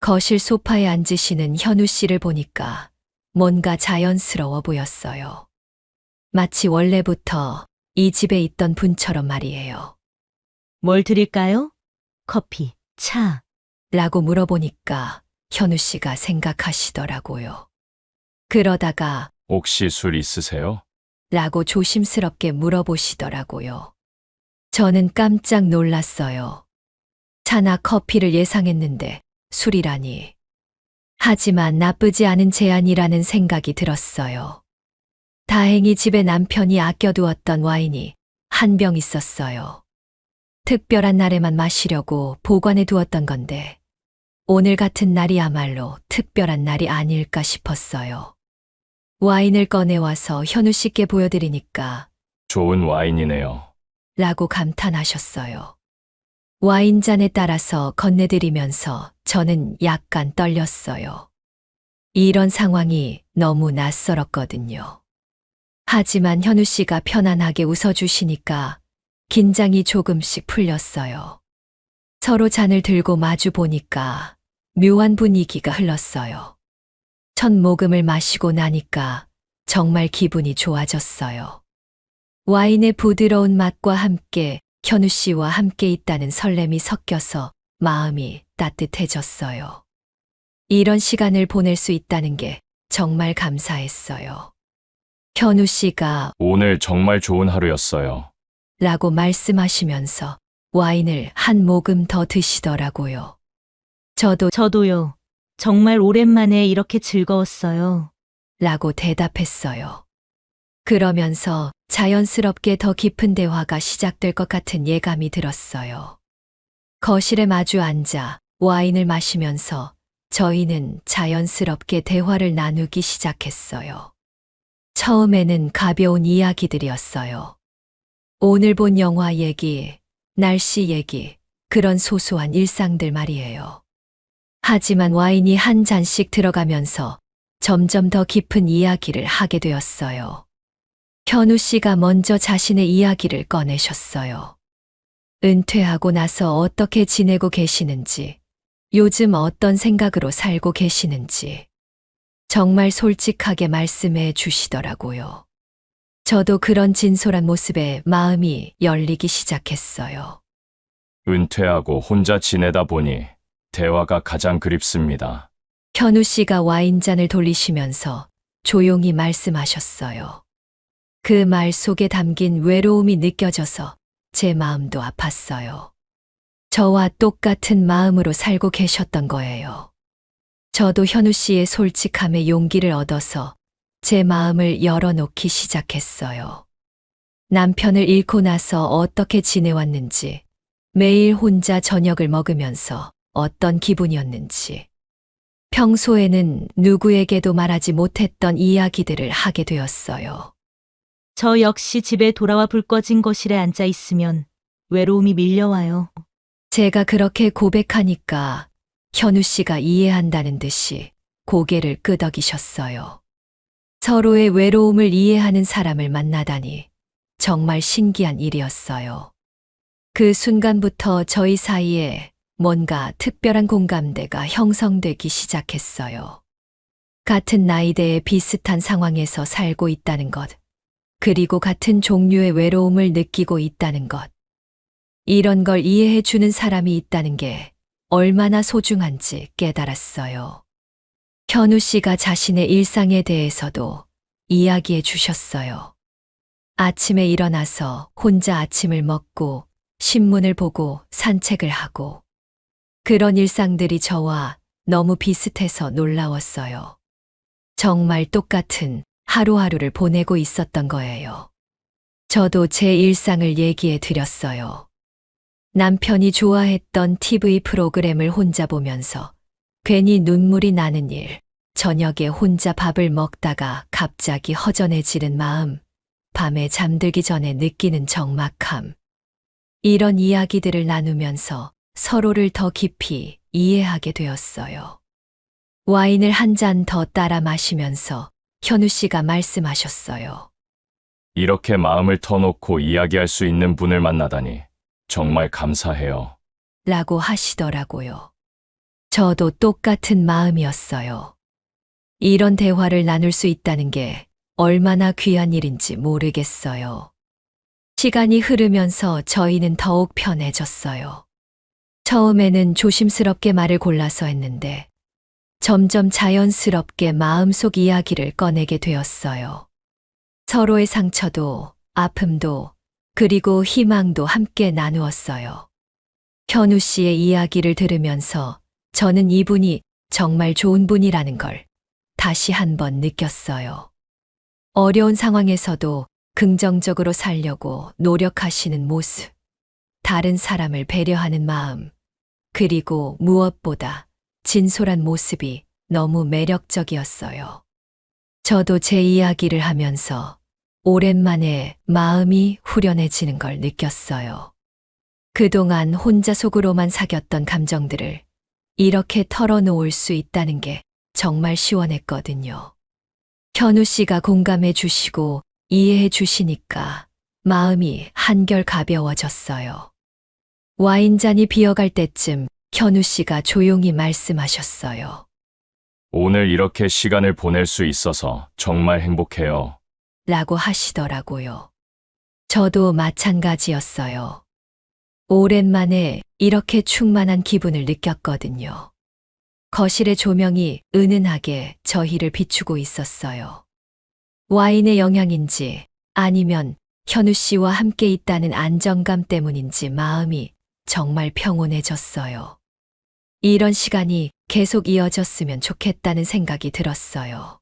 거실 소파에 앉으시는 현우 씨를 보니까 뭔가 자연스러워 보였어요. 마치 원래부터 이 집에 있던 분처럼 말이에요. 뭘 드릴까요? 커피, 차. 라고 물어보니까 현우 씨가 생각하시더라고요. 그러다가 혹시 술 있으세요? 라고 조심스럽게 물어보시더라고요. 저는 깜짝 놀랐어요. 차나 커피를 예상했는데 술이라니. 하지만 나쁘지 않은 제안이라는 생각이 들었어요. 다행히 집에 남편이 아껴두었던 와인이 한 병 있었어요. 특별한 날에만 마시려고 보관해 두었던 건데 오늘 같은 날이야말로 특별한 날이 아닐까 싶었어요. 와인을 꺼내와서 현우 씨께 보여드리니까 좋은 와인이네요. 라고 감탄하셨어요. 와인잔에 따라서 건네드리면서 저는 약간 떨렸어요. 이런 상황이 너무 낯설었거든요. 하지만 현우 씨가 편안하게 웃어주시니까 긴장이 조금씩 풀렸어요. 서로 잔을 들고 마주 보니까 묘한 분위기가 흘렀어요. 첫 모금을 마시고 나니까 정말 기분이 좋아졌어요. 와인의 부드러운 맛과 함께 현우 씨와 함께 있다는 설렘이 섞여서 마음이 따뜻해졌어요. 이런 시간을 보낼 수 있다는 게 정말 감사했어요. 현우 씨가 오늘 정말 좋은 하루였어요. 라고 말씀하시면서 와인을 한 모금 더 드시더라고요. 저도요. 정말 오랜만에 이렇게 즐거웠어요. 라고 대답했어요. 그러면서 자연스럽게 더 깊은 대화가 시작될 것 같은 예감이 들었어요. 거실에 마주 앉아 와인을 마시면서 저희는 자연스럽게 대화를 나누기 시작했어요. 처음에는 가벼운 이야기들이었어요. 오늘 본 영화 얘기, 날씨 얘기, 그런 소소한 일상들 말이에요. 하지만 와인이 한 잔씩 들어가면서 점점 더 깊은 이야기를 하게 되었어요. 현우 씨가 먼저 자신의 이야기를 꺼내셨어요. 은퇴하고 나서 어떻게 지내고 계시는지, 요즘 어떤 생각으로 살고 계시는지, 정말 솔직하게 말씀해 주시더라고요. 저도 그런 진솔한 모습에 마음이 열리기 시작했어요. 은퇴하고 혼자 지내다 보니 대화가 가장 그립습니다. 현우 씨가 와인잔을 돌리시면서 조용히 말씀하셨어요. 그 말 속에 담긴 외로움이 느껴져서 제 마음도 아팠어요. 저와 똑같은 마음으로 살고 계셨던 거예요. 저도 현우 씨의 솔직함에 용기를 얻어서 제 마음을 열어놓기 시작했어요. 남편을 잃고 나서 어떻게 지내왔는지, 매일 혼자 저녁을 먹으면서 어떤 기분이었는지, 평소에는 누구에게도 말하지 못했던 이야기들을 하게 되었어요. 저 역시 집에 돌아와 불 꺼진 거실에 앉아 있으면 외로움이 밀려와요. 제가 그렇게 고백하니까 현우 씨가 이해한다는 듯이 고개를 끄덕이셨어요. 서로의 외로움을 이해하는 사람을 만나다니 정말 신기한 일이었어요. 그 순간부터 저희 사이에 뭔가 특별한 공감대가 형성되기 시작했어요. 같은 나이대에 비슷한 상황에서 살고 있다는 것, 그리고 같은 종류의 외로움을 느끼고 있다는 것. 이런 걸 이해해 주는 사람이 있다는 게 얼마나 소중한지 깨달았어요. 현우 씨가 자신의 일상에 대해서도 이야기해 주셨어요. 아침에 일어나서 혼자 아침을 먹고 신문을 보고 산책을 하고 그런 일상들이 저와 너무 비슷해서 놀라웠어요. 정말 똑같은 하루하루를 보내고 있었던 거예요. 저도 제 일상을 얘기해 드렸어요. 남편이 좋아했던 TV 프로그램을 혼자 보면서 괜히 눈물이 나는 일, 저녁에 혼자 밥을 먹다가 갑자기 허전해지는 마음, 밤에 잠들기 전에 느끼는 적막함. 이런 이야기들을 나누면서 서로를 더 깊이 이해하게 되었어요. 와인을 한 잔 더 따라 마시면서 현우 씨가 말씀하셨어요. 이렇게 마음을 터놓고 이야기할 수 있는 분을 만나다니 정말 감사해요. 라고 하시더라고요. 저도 똑같은 마음이었어요. 이런 대화를 나눌 수 있다는 게 얼마나 귀한 일인지 모르겠어요. 시간이 흐르면서 저희는 더욱 편해졌어요. 처음에는 조심스럽게 말을 골라서 했는데 점점 자연스럽게 마음속 이야기를 꺼내게 되었어요. 서로의 상처도 아픔도 그리고 희망도 함께 나누었어요. 현우 씨의 이야기를 들으면서 저는 이분이 정말 좋은 분이라는 걸 다시 한번 느꼈어요. 어려운 상황에서도 긍정적으로 살려고 노력하시는 모습, 다른 사람을 배려하는 마음, 그리고 무엇보다 진솔한 모습이 너무 매력적이었어요. 저도 제 이야기를 하면서 오랜만에 마음이 후련해지는 걸 느꼈어요. 그동안 혼자 속으로만 사귀었던 감정들을 이렇게 털어놓을 수 있다는 게 정말 시원했거든요. 현우 씨가 공감해 주시고 이해해 주시니까 마음이 한결 가벼워졌어요. 와인잔이 비어갈 때쯤 현우 씨가 조용히 말씀하셨어요. 오늘 이렇게 시간을 보낼 수 있어서 정말 행복해요. 라고 하시더라고요. 저도 마찬가지였어요. 오랜만에 이렇게 충만한 기분을 느꼈거든요. 거실의 조명이 은은하게 저희를 비추고 있었어요. 와인의 영향인지 아니면 현우 씨와 함께 있다는 안정감 때문인지 마음이 정말 평온해졌어요. 이런 시간이 계속 이어졌으면 좋겠다는 생각이 들었어요.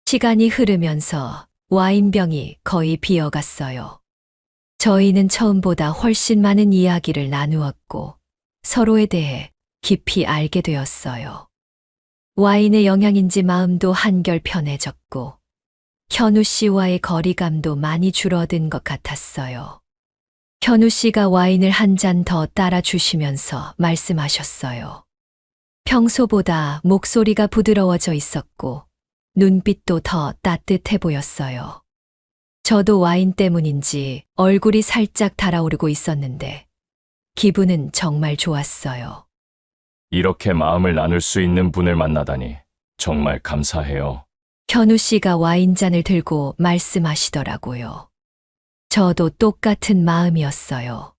시간이 흐르면서 와인병이 거의 비어갔어요. 저희는 처음보다 훨씬 많은 이야기를 나누었고 서로에 대해 깊이 알게 되었어요. 와인의 영향인지 마음도 한결 편해졌고 현우 씨와의 거리감도 많이 줄어든 것 같았어요. 현우 씨가 와인을 한 잔 더 따라 주시면서 말씀하셨어요. 평소보다 목소리가 부드러워져 있었고 눈빛도 더 따뜻해 보였어요. 저도 와인 때문인지 얼굴이 살짝 달아오르고 있었는데 기분은 정말 좋았어요. 이렇게 마음을 나눌 수 있는 분을 만나다니 정말 감사해요. 현우 씨가 와인잔을 들고 말씀하시더라고요. 저도 똑같은 마음이었어요.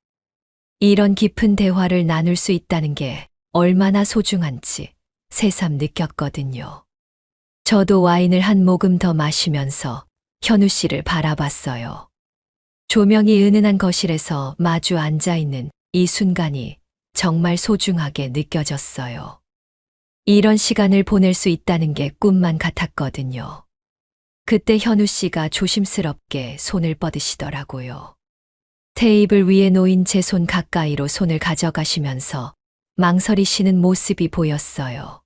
이런 깊은 대화를 나눌 수 있다는 게 얼마나 소중한지 새삼 느꼈거든요. 저도 와인을 한 모금 더 마시면서 현우 씨를 바라봤어요. 조명이 은은한 거실에서 마주 앉아 있는 이 순간이 정말 소중하게 느껴졌어요. 이런 시간을 보낼 수 있다는 게 꿈만 같았거든요. 그때 현우 씨가 조심스럽게 손을 뻗으시더라고요. 테이블 위에 놓인 제 손 가까이로 손을 가져가시면서 망설이시는 모습이 보였어요.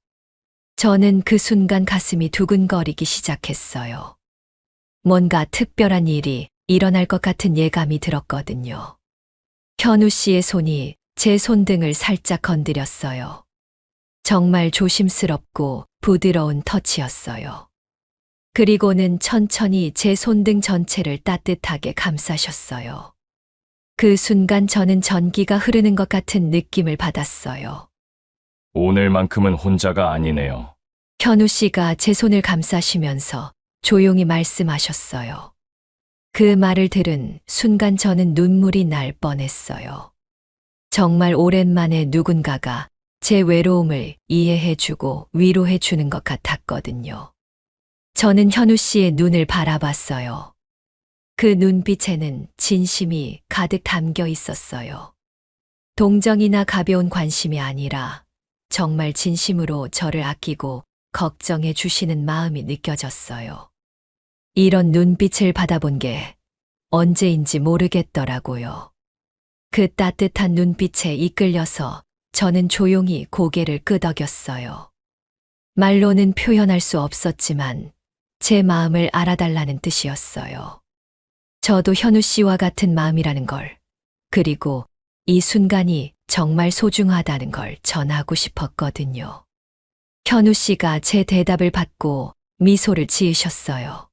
저는 그 순간 가슴이 두근거리기 시작했어요. 뭔가 특별한 일이 일어날 것 같은 예감이 들었거든요. 현우 씨의 손이 제 손등을 살짝 건드렸어요. 정말 조심스럽고 부드러운 터치였어요. 그리고는 천천히 제 손등 전체를 따뜻하게 감싸셨어요. 그 순간 저는 전기가 흐르는 것 같은 느낌을 받았어요. 오늘만큼은 혼자가 아니네요. 현우 씨가 제 손을 감싸시면서 조용히 말씀하셨어요. 그 말을 들은 순간 저는 눈물이 날 뻔했어요. 정말 오랜만에 누군가가 제 외로움을 이해해주고 위로해주는 것 같았거든요. 저는 현우 씨의 눈을 바라봤어요. 그 눈빛에는 진심이 가득 담겨 있었어요. 동정이나 가벼운 관심이 아니라 정말 진심으로 저를 아끼고 걱정해 주시는 마음이 느껴졌어요. 이런 눈빛을 받아본 게 언제인지 모르겠더라고요. 그 따뜻한 눈빛에 이끌려서 저는 조용히 고개를 끄덕였어요. 말로는 표현할 수 없었지만 제 마음을 알아달라는 뜻이었어요. 저도 현우 씨와 같은 마음이라는 걸, 그리고 이 순간이 정말 소중하다는 걸 전하고 싶었거든요. 현우 씨가 제 대답을 받고 미소를 지으셨어요.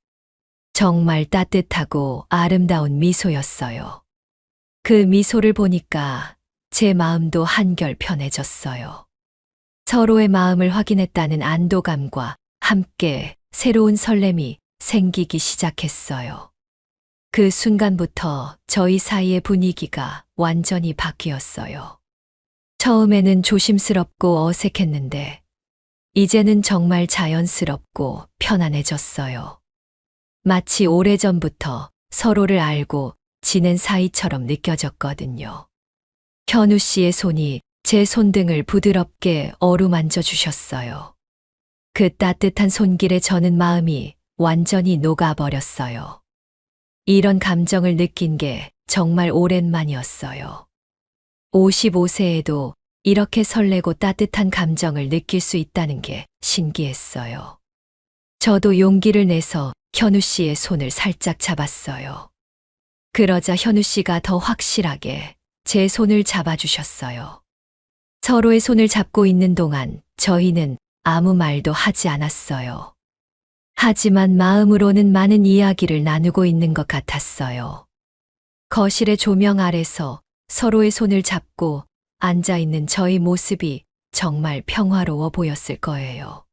정말 따뜻하고 아름다운 미소였어요. 그 미소를 보니까 제 마음도 한결 편해졌어요. 서로의 마음을 확인했다는 안도감과 함께 새로운 설렘이 생기기 시작했어요. 그 순간부터 저희 사이의 분위기가 완전히 바뀌었어요. 처음에는 조심스럽고 어색했는데 이제는 정말 자연스럽고 편안해졌어요. 마치 오래전부터 서로를 알고 지낸 사이처럼 느껴졌거든요. 현우 씨의 손이 제 손등을 부드럽게 어루만져 주셨어요. 그 따뜻한 손길에 저는 마음이 완전히 녹아버렸어요. 이런 감정을 느낀 게 정말 오랜만이었어요. 55세에도 이렇게 설레고 따뜻한 감정을 느낄 수 있다는 게 신기했어요. 저도 용기를 내서 현우 씨의 손을 살짝 잡았어요. 그러자 현우 씨가 더 확실하게 제 손을 잡아주셨어요. 서로의 손을 잡고 있는 동안 저희는 아무 말도 하지 않았어요. 하지만 마음으로는 많은 이야기를 나누고 있는 것 같았어요. 거실의 조명 아래서 서로의 손을 잡고 앉아있는 저희 모습이 정말 평화로워 보였을 거예요.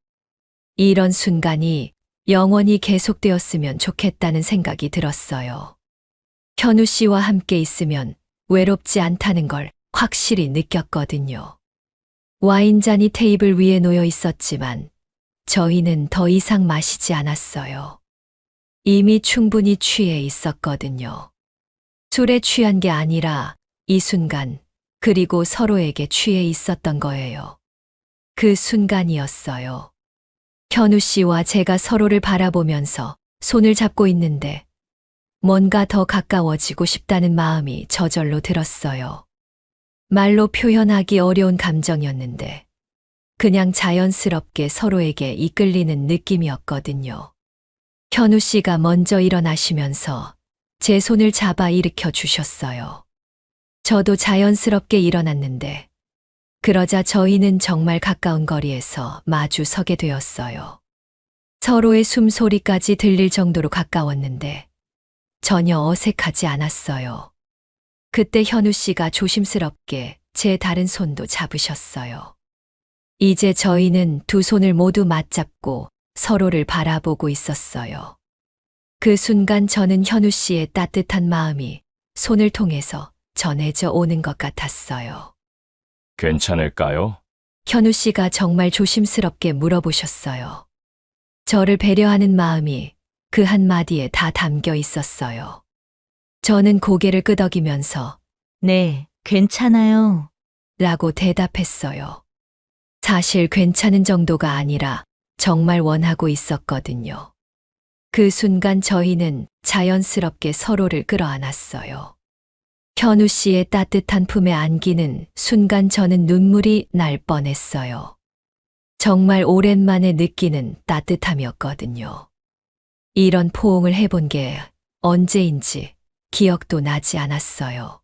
이런 순간이 영원히 계속되었으면 좋겠다는 생각이 들었어요. 현우 씨와 함께 있으면 외롭지 않다는 걸 확실히 느꼈거든요. 와인잔이 테이블 위에 놓여 있었지만 저희는 더 이상 마시지 않았어요. 이미 충분히 취해 있었거든요. 술에 취한 게 아니라 이 순간, 그리고 서로에게 취해 있었던 거예요. 그 순간이었어요. 현우 씨와 제가 서로를 바라보면서 손을 잡고 있는데 뭔가 더 가까워지고 싶다는 마음이 저절로 들었어요. 말로 표현하기 어려운 감정이었는데 그냥 자연스럽게 서로에게 이끌리는 느낌이었거든요. 현우 씨가 먼저 일어나시면서 제 손을 잡아 일으켜 주셨어요. 저도 자연스럽게 일어났는데 그러자 저희는 정말 가까운 거리에서 마주 서게 되었어요. 서로의 숨소리까지 들릴 정도로 가까웠는데 전혀 어색하지 않았어요. 그때 현우 씨가 조심스럽게 제 다른 손도 잡으셨어요. 이제 저희는 두 손을 모두 맞잡고 서로를 바라보고 있었어요. 그 순간 저는 현우 씨의 따뜻한 마음이 손을 통해서 전해져 오는 것 같았어요. 괜찮을까요? 현우 씨가 정말 조심스럽게 물어보셨어요. 저를 배려하는 마음이 그 한마디에 다 담겨 있었어요. 저는 고개를 끄덕이면서 네, 괜찮아요. 라고 대답했어요. 사실 괜찮은 정도가 아니라 정말 원하고 있었거든요. 그 순간 저희는 자연스럽게 서로를 끌어안았어요. 현우 씨의 따뜻한 품에 안기는 순간 저는 눈물이 날 뻔했어요. 정말 오랜만에 느끼는 따뜻함이었거든요. 이런 포옹을 해본 게 언제인지 기억도 나지 않았어요.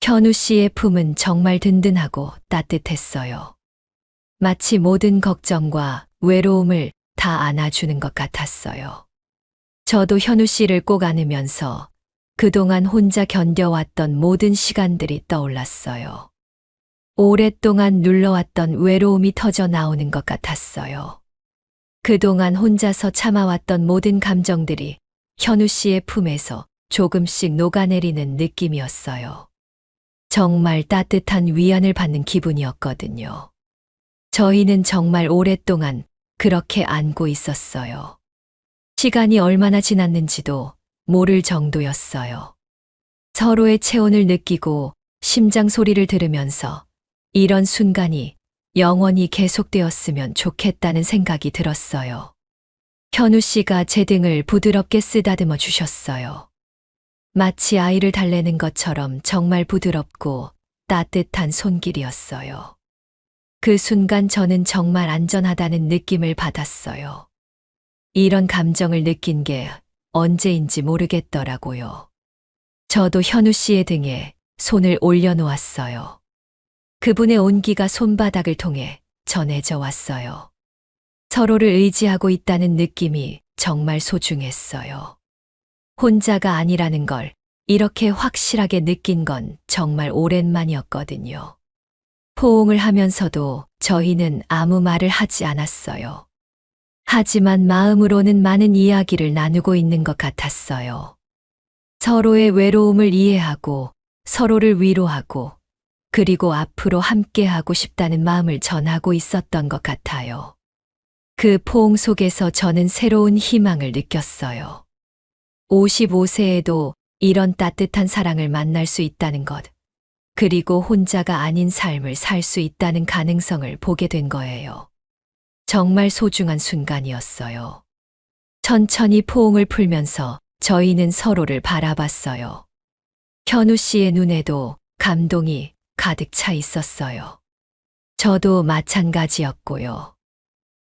현우 씨의 품은 정말 든든하고 따뜻했어요. 마치 모든 걱정과 외로움을 다 안아주는 것 같았어요. 저도 현우 씨를 꼭 안으면서 그동안 혼자 견뎌왔던 모든 시간들이 떠올랐어요. 오랫동안 눌러왔던 외로움이 터져 나오는 것 같았어요. 그동안 혼자서 참아왔던 모든 감정들이 현우 씨의 품에서 조금씩 녹아내리는 느낌이었어요. 정말 따뜻한 위안을 받는 기분이었거든요. 저희는 정말 오랫동안 그렇게 안고 있었어요. 시간이 얼마나 지났는지도 모를 정도였어요. 서로의 체온을 느끼고 심장 소리를 들으면서 이런 순간이 영원히 계속되었으면 좋겠다는 생각이 들었어요. 현우 씨가 제 등을 부드럽게 쓰다듬어 주셨어요. 마치 아이를 달래는 것처럼 정말 부드럽고 따뜻한 손길이었어요. 그 순간 저는 정말 안전하다는 느낌을 받았어요. 이런 감정을 느낀 게 언제인지 모르겠더라고요. 저도 현우 씨의 등에 손을 올려놓았어요. 그분의 온기가 손바닥을 통해 전해져 왔어요. 서로를 의지하고 있다는 느낌이 정말 소중했어요. 혼자가 아니라는 걸 이렇게 확실하게 느낀 건 정말 오랜만이었거든요. 포옹을 하면서도 저희는 아무 말을 하지 않았어요. 하지만 마음으로는 많은 이야기를 나누고 있는 것 같았어요. 서로의 외로움을 이해하고 서로를 위로하고 그리고 앞으로 함께하고 싶다는 마음을 전하고 있었던 것 같아요. 그 포옹 속에서 저는 새로운 희망을 느꼈어요. 55세에도 이런 따뜻한 사랑을 만날 수 있다는 것, 그리고 혼자가 아닌 삶을 살 수 있다는 가능성을 보게 된 거예요. 정말 소중한 순간이었어요. 천천히 포옹을 풀면서 저희는 서로를 바라봤어요. 현우 씨의 눈에도 감동이 가득 차 있었어요. 저도 마찬가지였고요.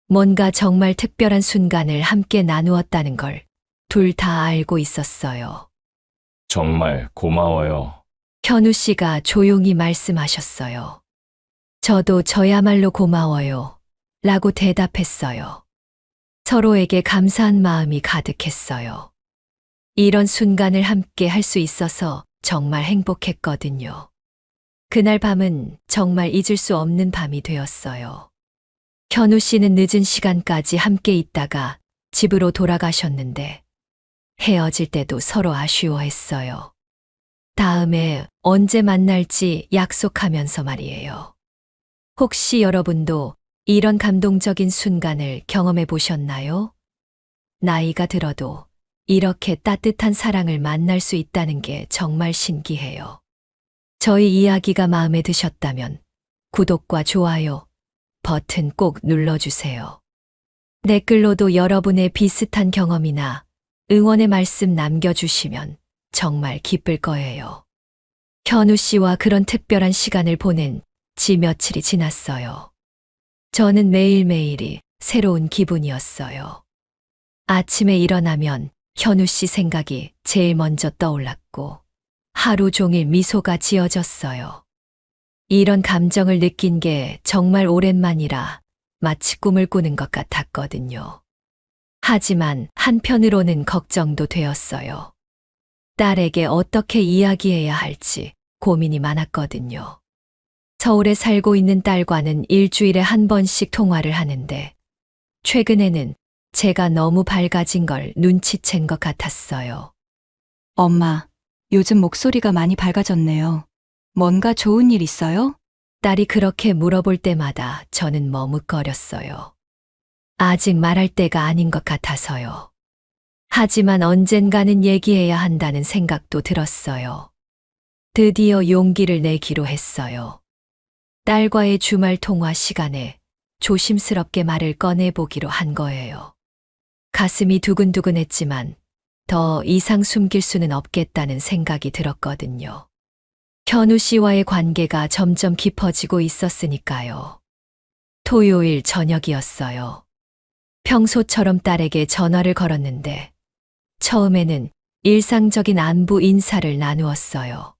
뭔가 정말 특별한 순간을 함께 나누었다는 걸 둘 다 알고 있었어요. 정말 고마워요. 현우 씨가 조용히 말씀하셨어요. 저도 저야말로 고마워요. 라고 대답했어요. 서로에게 감사한 마음이 가득했어요. 이런 순간을 함께 할 수 있어서 정말 행복했거든요. 그날 밤은 정말 잊을 수 없는 밤이 되었어요. 현우 씨는 늦은 시간까지 함께 있다가 집으로 돌아가셨는데 헤어질 때도 서로 아쉬워했어요. 다음에 언제 만날지 약속하면서 말이에요. 혹시 여러분도 이런 감동적인 순간을 경험해 보셨나요? 나이가 들어도 이렇게 따뜻한 사랑을 만날 수 있다는 게 정말 신기해요. 저희 이야기가 마음에 드셨다면 구독과 좋아요 버튼 꼭 눌러주세요. 댓글로도 여러분의 비슷한 경험이나 응원의 말씀 남겨주시면 정말 기쁠 거예요. 현우 씨와 그런 특별한 시간을 보낸 지 며칠이 지났어요. 저는 매일매일이 새로운 기분이었어요. 아침에 일어나면 현우 씨 생각이 제일 먼저 떠올랐고 하루 종일 미소가 지어졌어요. 이런 감정을 느낀 게 정말 오랜만이라 마치 꿈을 꾸는 것 같았거든요. 하지만 한편으로는 걱정도 되었어요. 딸에게 어떻게 이야기해야 할지 고민이 많았거든요. 서울에 살고 있는 딸과는 일주일에 한 번씩 통화를 하는데 최근에는 제가 너무 밝아진 걸 눈치챈 것 같았어요. 엄마, 요즘 목소리가 많이 밝아졌네요. 뭔가 좋은 일 있어요? 딸이 그렇게 물어볼 때마다 저는 머뭇거렸어요. 아직 말할 때가 아닌 것 같아서요. 하지만 언젠가는 얘기해야 한다는 생각도 들었어요. 드디어 용기를 내기로 했어요. 딸과의 주말 통화 시간에 조심스럽게 말을 꺼내보기로 한 거예요. 가슴이 두근두근했지만 더 이상 숨길 수는 없겠다는 생각이 들었거든요. 현우 씨와의 관계가 점점 깊어지고 있었으니까요. 토요일 저녁이었어요. 평소처럼 딸에게 전화를 걸었는데 처음에는 일상적인 안부 인사를 나누었어요.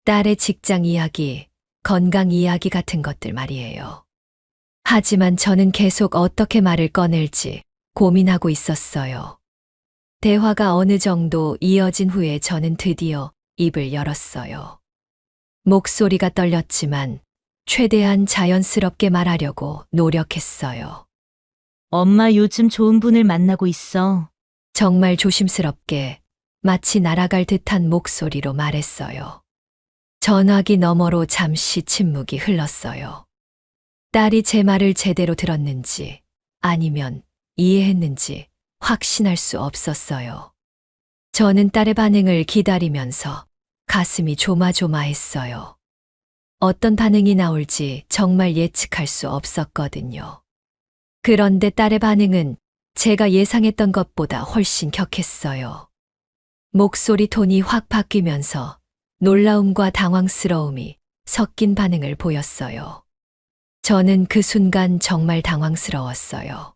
딸의 직장 이야기, 건강 이야기 같은 것들 말이에요. 하지만 저는 계속 어떻게 말을 꺼낼지 고민하고 있었어요. 대화가 어느 정도 이어진 후에 저는 드디어 입을 열었어요. 목소리가 떨렸지만 최대한 자연스럽게 말하려고 노력했어요. 엄마 요즘 좋은 분을 만나고 있어. 정말 조심스럽게 마치 날아갈 듯한 목소리로 말했어요. 전화기 너머로 잠시 침묵이 흘렀어요. 딸이 제 말을 제대로 들었는지 아니면 이해했는지 확신할 수 없었어요. 저는 딸의 반응을 기다리면서 가슴이 조마조마했어요. 어떤 반응이 나올지 정말 예측할 수 없었거든요. 그런데 딸의 반응은 제가 예상했던 것보다 훨씬 격했어요. 목소리 톤이 확 바뀌면서 놀라움과 당황스러움이 섞인 반응을 보였어요. 저는 그 순간 정말 당황스러웠어요.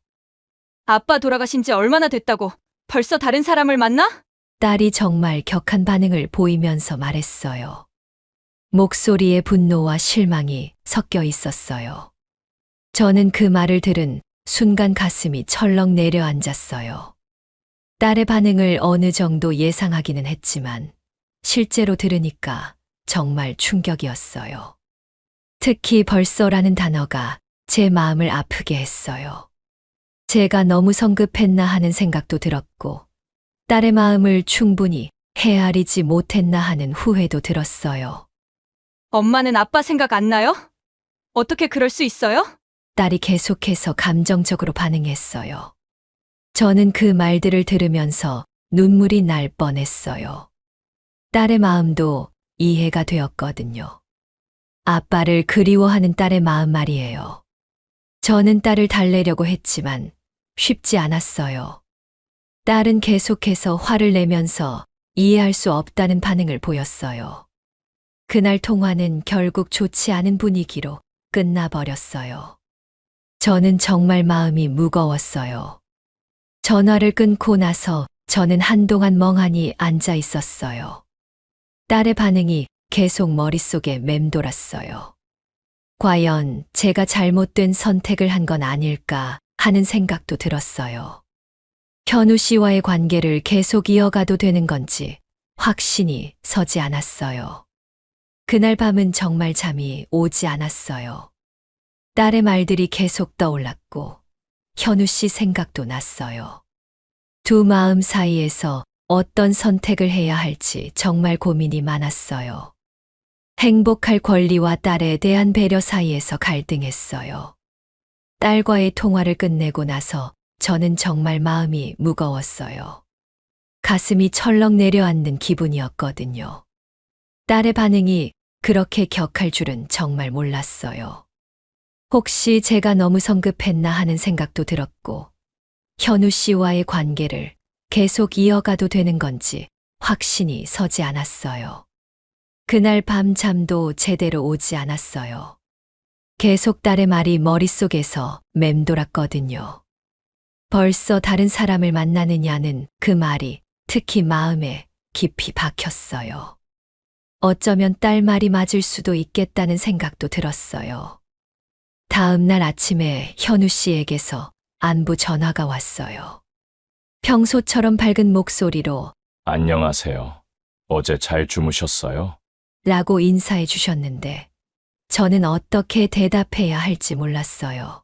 아빠 돌아가신 지 얼마나 됐다고 벌써 다른 사람을 만나? 딸이 정말 격한 반응을 보이면서 말했어요. 목소리에 분노와 실망이 섞여 있었어요. 저는 그 말을 들은 순간 가슴이 철렁 내려앉았어요. 딸의 반응을 어느 정도 예상하기는 했지만 실제로 들으니까 정말 충격이었어요. 특히 벌써라는 단어가 제 마음을 아프게 했어요. 제가 너무 성급했나 하는 생각도 들었고 딸의 마음을 충분히 헤아리지 못했나 하는 후회도 들었어요. 엄마는 아빠 생각 안 나요? 어떻게 그럴 수 있어요? 딸이 계속해서 감정적으로 반응했어요. 저는 그 말들을 들으면서 눈물이 날 뻔했어요. 딸의 마음도 이해가 되었거든요. 아빠를 그리워하는 딸의 마음 말이에요. 저는 딸을 달래려고 했지만 쉽지 않았어요. 딸은 계속해서 화를 내면서 이해할 수 없다는 반응을 보였어요. 그날 통화는 결국 좋지 않은 분위기로 끝나버렸어요. 저는 정말 마음이 무거웠어요. 전화를 끊고 나서 저는 한동안 멍하니 앉아 있었어요. 딸의 반응이 계속 머릿속에 맴돌았어요. 과연 제가 잘못된 선택을 한 건 아닐까 하는 생각도 들었어요. 현우 씨와의 관계를 계속 이어가도 되는 건지 확신이 서지 않았어요. 그날 밤은 정말 잠이 오지 않았어요. 딸의 말들이 계속 떠올랐고 현우 씨 생각도 났어요. 두 마음 사이에서 어떤 선택을 해야 할지 정말 고민이 많았어요. 행복할 권리와 딸에 대한 배려 사이에서 갈등했어요. 딸과의 통화를 끝내고 나서 저는 정말 마음이 무거웠어요. 가슴이 철렁 내려앉는 기분이었거든요. 딸의 반응이 그렇게 격할 줄은 정말 몰랐어요. 혹시 제가 너무 성급했나 하는 생각도 들었고, 현우 씨와의 관계를 계속 이어가도 되는 건지 확신이 서지 않았어요. 그날 밤 잠도 제대로 오지 않았어요. 계속 딸의 말이 머릿속에서 맴돌았거든요. 벌써 다른 사람을 만나느냐는 그 말이 특히 마음에 깊이 박혔어요. 어쩌면 딸 말이 맞을 수도 있겠다는 생각도 들었어요. 다음 날 아침에 현우 씨에게서 안부 전화가 왔어요. 평소처럼 밝은 목소리로 안녕하세요. 어제 잘 주무셨어요? 라고 인사해 주셨는데 저는 어떻게 대답해야 할지 몰랐어요.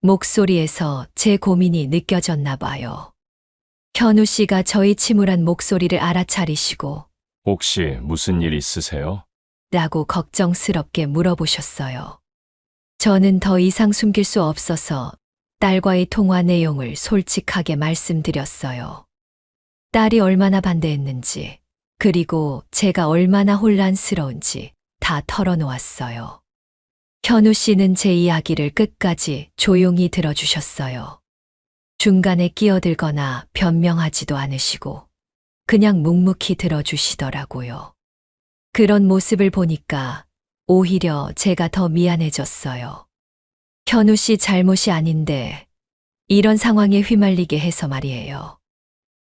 목소리에서 제 고민이 느껴졌나 봐요. 현우 씨가 저희 침울한 목소리를 알아차리시고 혹시 무슨 일 있으세요? 라고 걱정스럽게 물어보셨어요. 저는 더 이상 숨길 수 없어서 딸과의 통화 내용을 솔직하게 말씀드렸어요. 딸이 얼마나 반대했는지, 그리고 제가 얼마나 혼란스러운지 다 털어놓았어요. 현우 씨는 제 이야기를 끝까지 조용히 들어주셨어요. 중간에 끼어들거나 변명하지도 않으시고 그냥 묵묵히 들어주시더라고요. 그런 모습을 보니까 오히려 제가 더 미안해졌어요. 현우 씨 잘못이 아닌데 이런 상황에 휘말리게 해서 말이에요.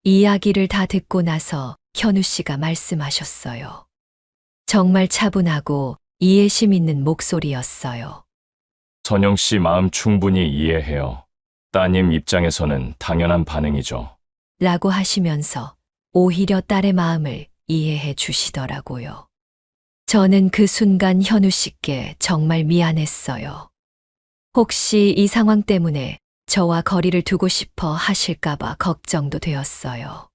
이야기를 다 듣고 나서 현우 씨가 말씀하셨어요. 정말 차분하고 이해심 있는 목소리였어요. 선영 씨 마음 충분히 이해해요. 따님 입장에서는 당연한 반응이죠. 라고 하시면서 오히려 딸의 마음을 이해해 주시더라고요. 저는 그 순간 현우 씨께 정말 미안했어요. 혹시 이 상황 때문에 저와 거리를 두고 싶어 하실까봐 걱정도 되었어요.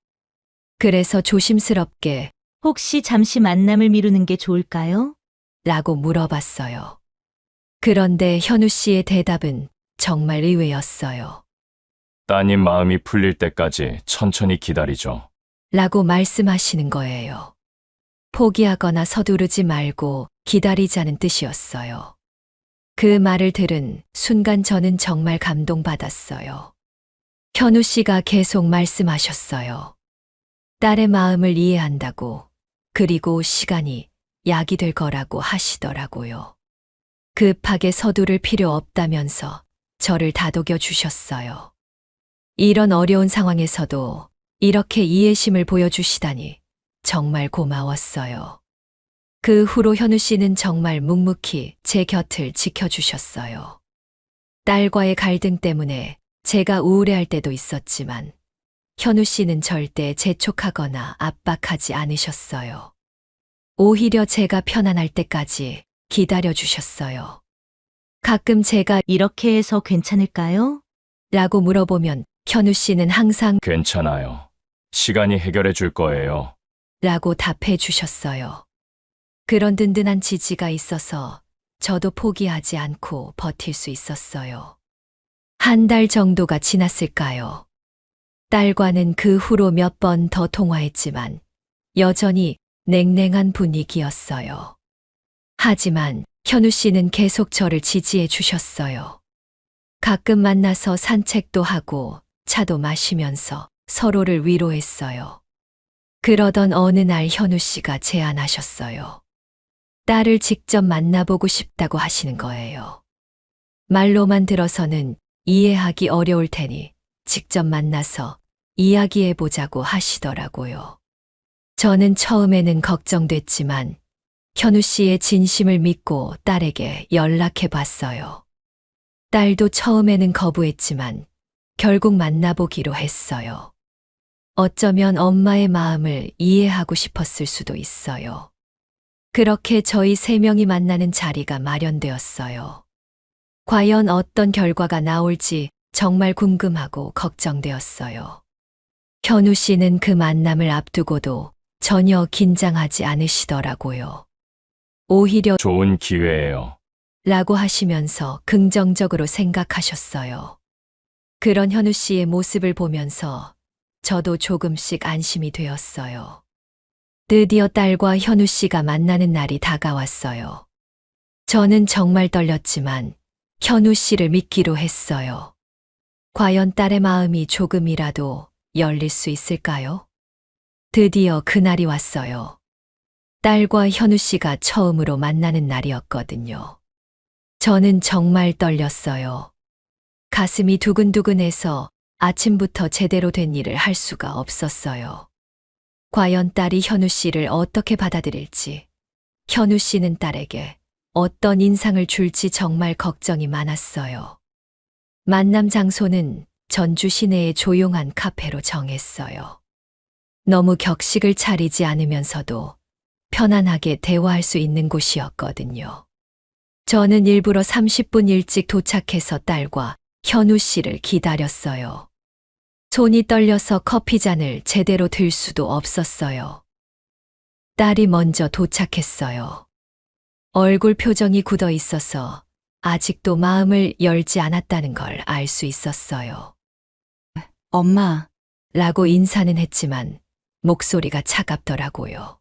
그래서 조심스럽게 혹시 잠시 만남을 미루는 게 좋을까요? 라고 물어봤어요. 그런데 현우 씨의 대답은 정말 의외였어요. 따님 마음이 풀릴 때까지 천천히 기다리죠. 라고 말씀하시는 거예요. 포기하거나 서두르지 말고 기다리자는 뜻이었어요. 그 말을 들은 순간 저는 정말 감동받았어요. 현우 씨가 계속 말씀하셨어요. 딸의 마음을 이해한다고, 그리고 시간이 약이 될 거라고 하시더라고요. 급하게 서두를 필요 없다면서 저를 다독여 주셨어요. 이런 어려운 상황에서도 이렇게 이해심을 보여주시다니 정말 고마웠어요. 그 후로 현우 씨는 정말 묵묵히 제 곁을 지켜주셨어요. 딸과의 갈등 때문에 제가 우울해할 때도 있었지만 현우 씨는 절대 재촉하거나 압박하지 않으셨어요. 오히려 제가 편안할 때까지 기다려주셨어요. 가끔 제가 이렇게 해서 괜찮을까요? 라고 물어보면 현우 씨는 항상 괜찮아요. 시간이 해결해 줄 거예요. 라고 답해 주셨어요. 그런 든든한 지지가 있어서 저도 포기하지 않고 버틸 수 있었어요. 한 달 정도가 지났을까요? 딸과는 그 후로 몇 번 더 통화했지만 여전히 냉랭한 분위기였어요. 하지만 현우 씨는 계속 저를 지지해 주셨어요. 가끔 만나서 산책도 하고 차도 마시면서 서로를 위로했어요. 그러던 어느 날 현우 씨가 제안하셨어요. 딸을 직접 만나보고 싶다고 하시는 거예요. 말로만 들어서는 이해하기 어려울 테니 직접 만나서 이야기해보자고 하시더라고요. 저는 처음에는 걱정됐지만 현우 씨의 진심을 믿고 딸에게 연락해봤어요. 딸도 처음에는 거부했지만 결국 만나보기로 했어요. 어쩌면 엄마의 마음을 이해하고 싶었을 수도 있어요. 그렇게 저희 세 명이 만나는 자리가 마련되었어요. 과연 어떤 결과가 나올지 정말 궁금하고 걱정되었어요. 현우 씨는 그 만남을 앞두고도 전혀 긴장하지 않으시더라고요. 오히려 좋은 기회예요. 라고 하시면서 긍정적으로 생각하셨어요. 그런 현우 씨의 모습을 보면서 저도 조금씩 안심이 되었어요. 드디어 딸과 현우 씨가 만나는 날이 다가왔어요. 저는 정말 떨렸지만 현우 씨를 믿기로 했어요. 과연 딸의 마음이 조금이라도 열릴 수 있을까요? 드디어 그날이 왔어요. 딸과 현우 씨가 처음으로 만나는 날이었거든요. 저는 정말 떨렸어요. 가슴이 두근두근해서 아침부터 제대로 된 일을 할 수가 없었어요. 과연 딸이 현우 씨를 어떻게 받아들일지, 현우 씨는 딸에게 어떤 인상을 줄지 정말 걱정이 많았어요. 만남 장소는 전주 시내의 조용한 카페로 정했어요. 너무 격식을 차리지 않으면서도 편안하게 대화할 수 있는 곳이었거든요. 저는 일부러 30분 일찍 도착해서 딸과 현우 씨를 기다렸어요. 손이 떨려서 커피잔을 제대로 들 수도 없었어요. 딸이 먼저 도착했어요. 얼굴 표정이 굳어 있어서 아직도 마음을 열지 않았다는 걸 알 수 있었어요. 엄마, 라고 인사는 했지만 목소리가 차갑더라고요.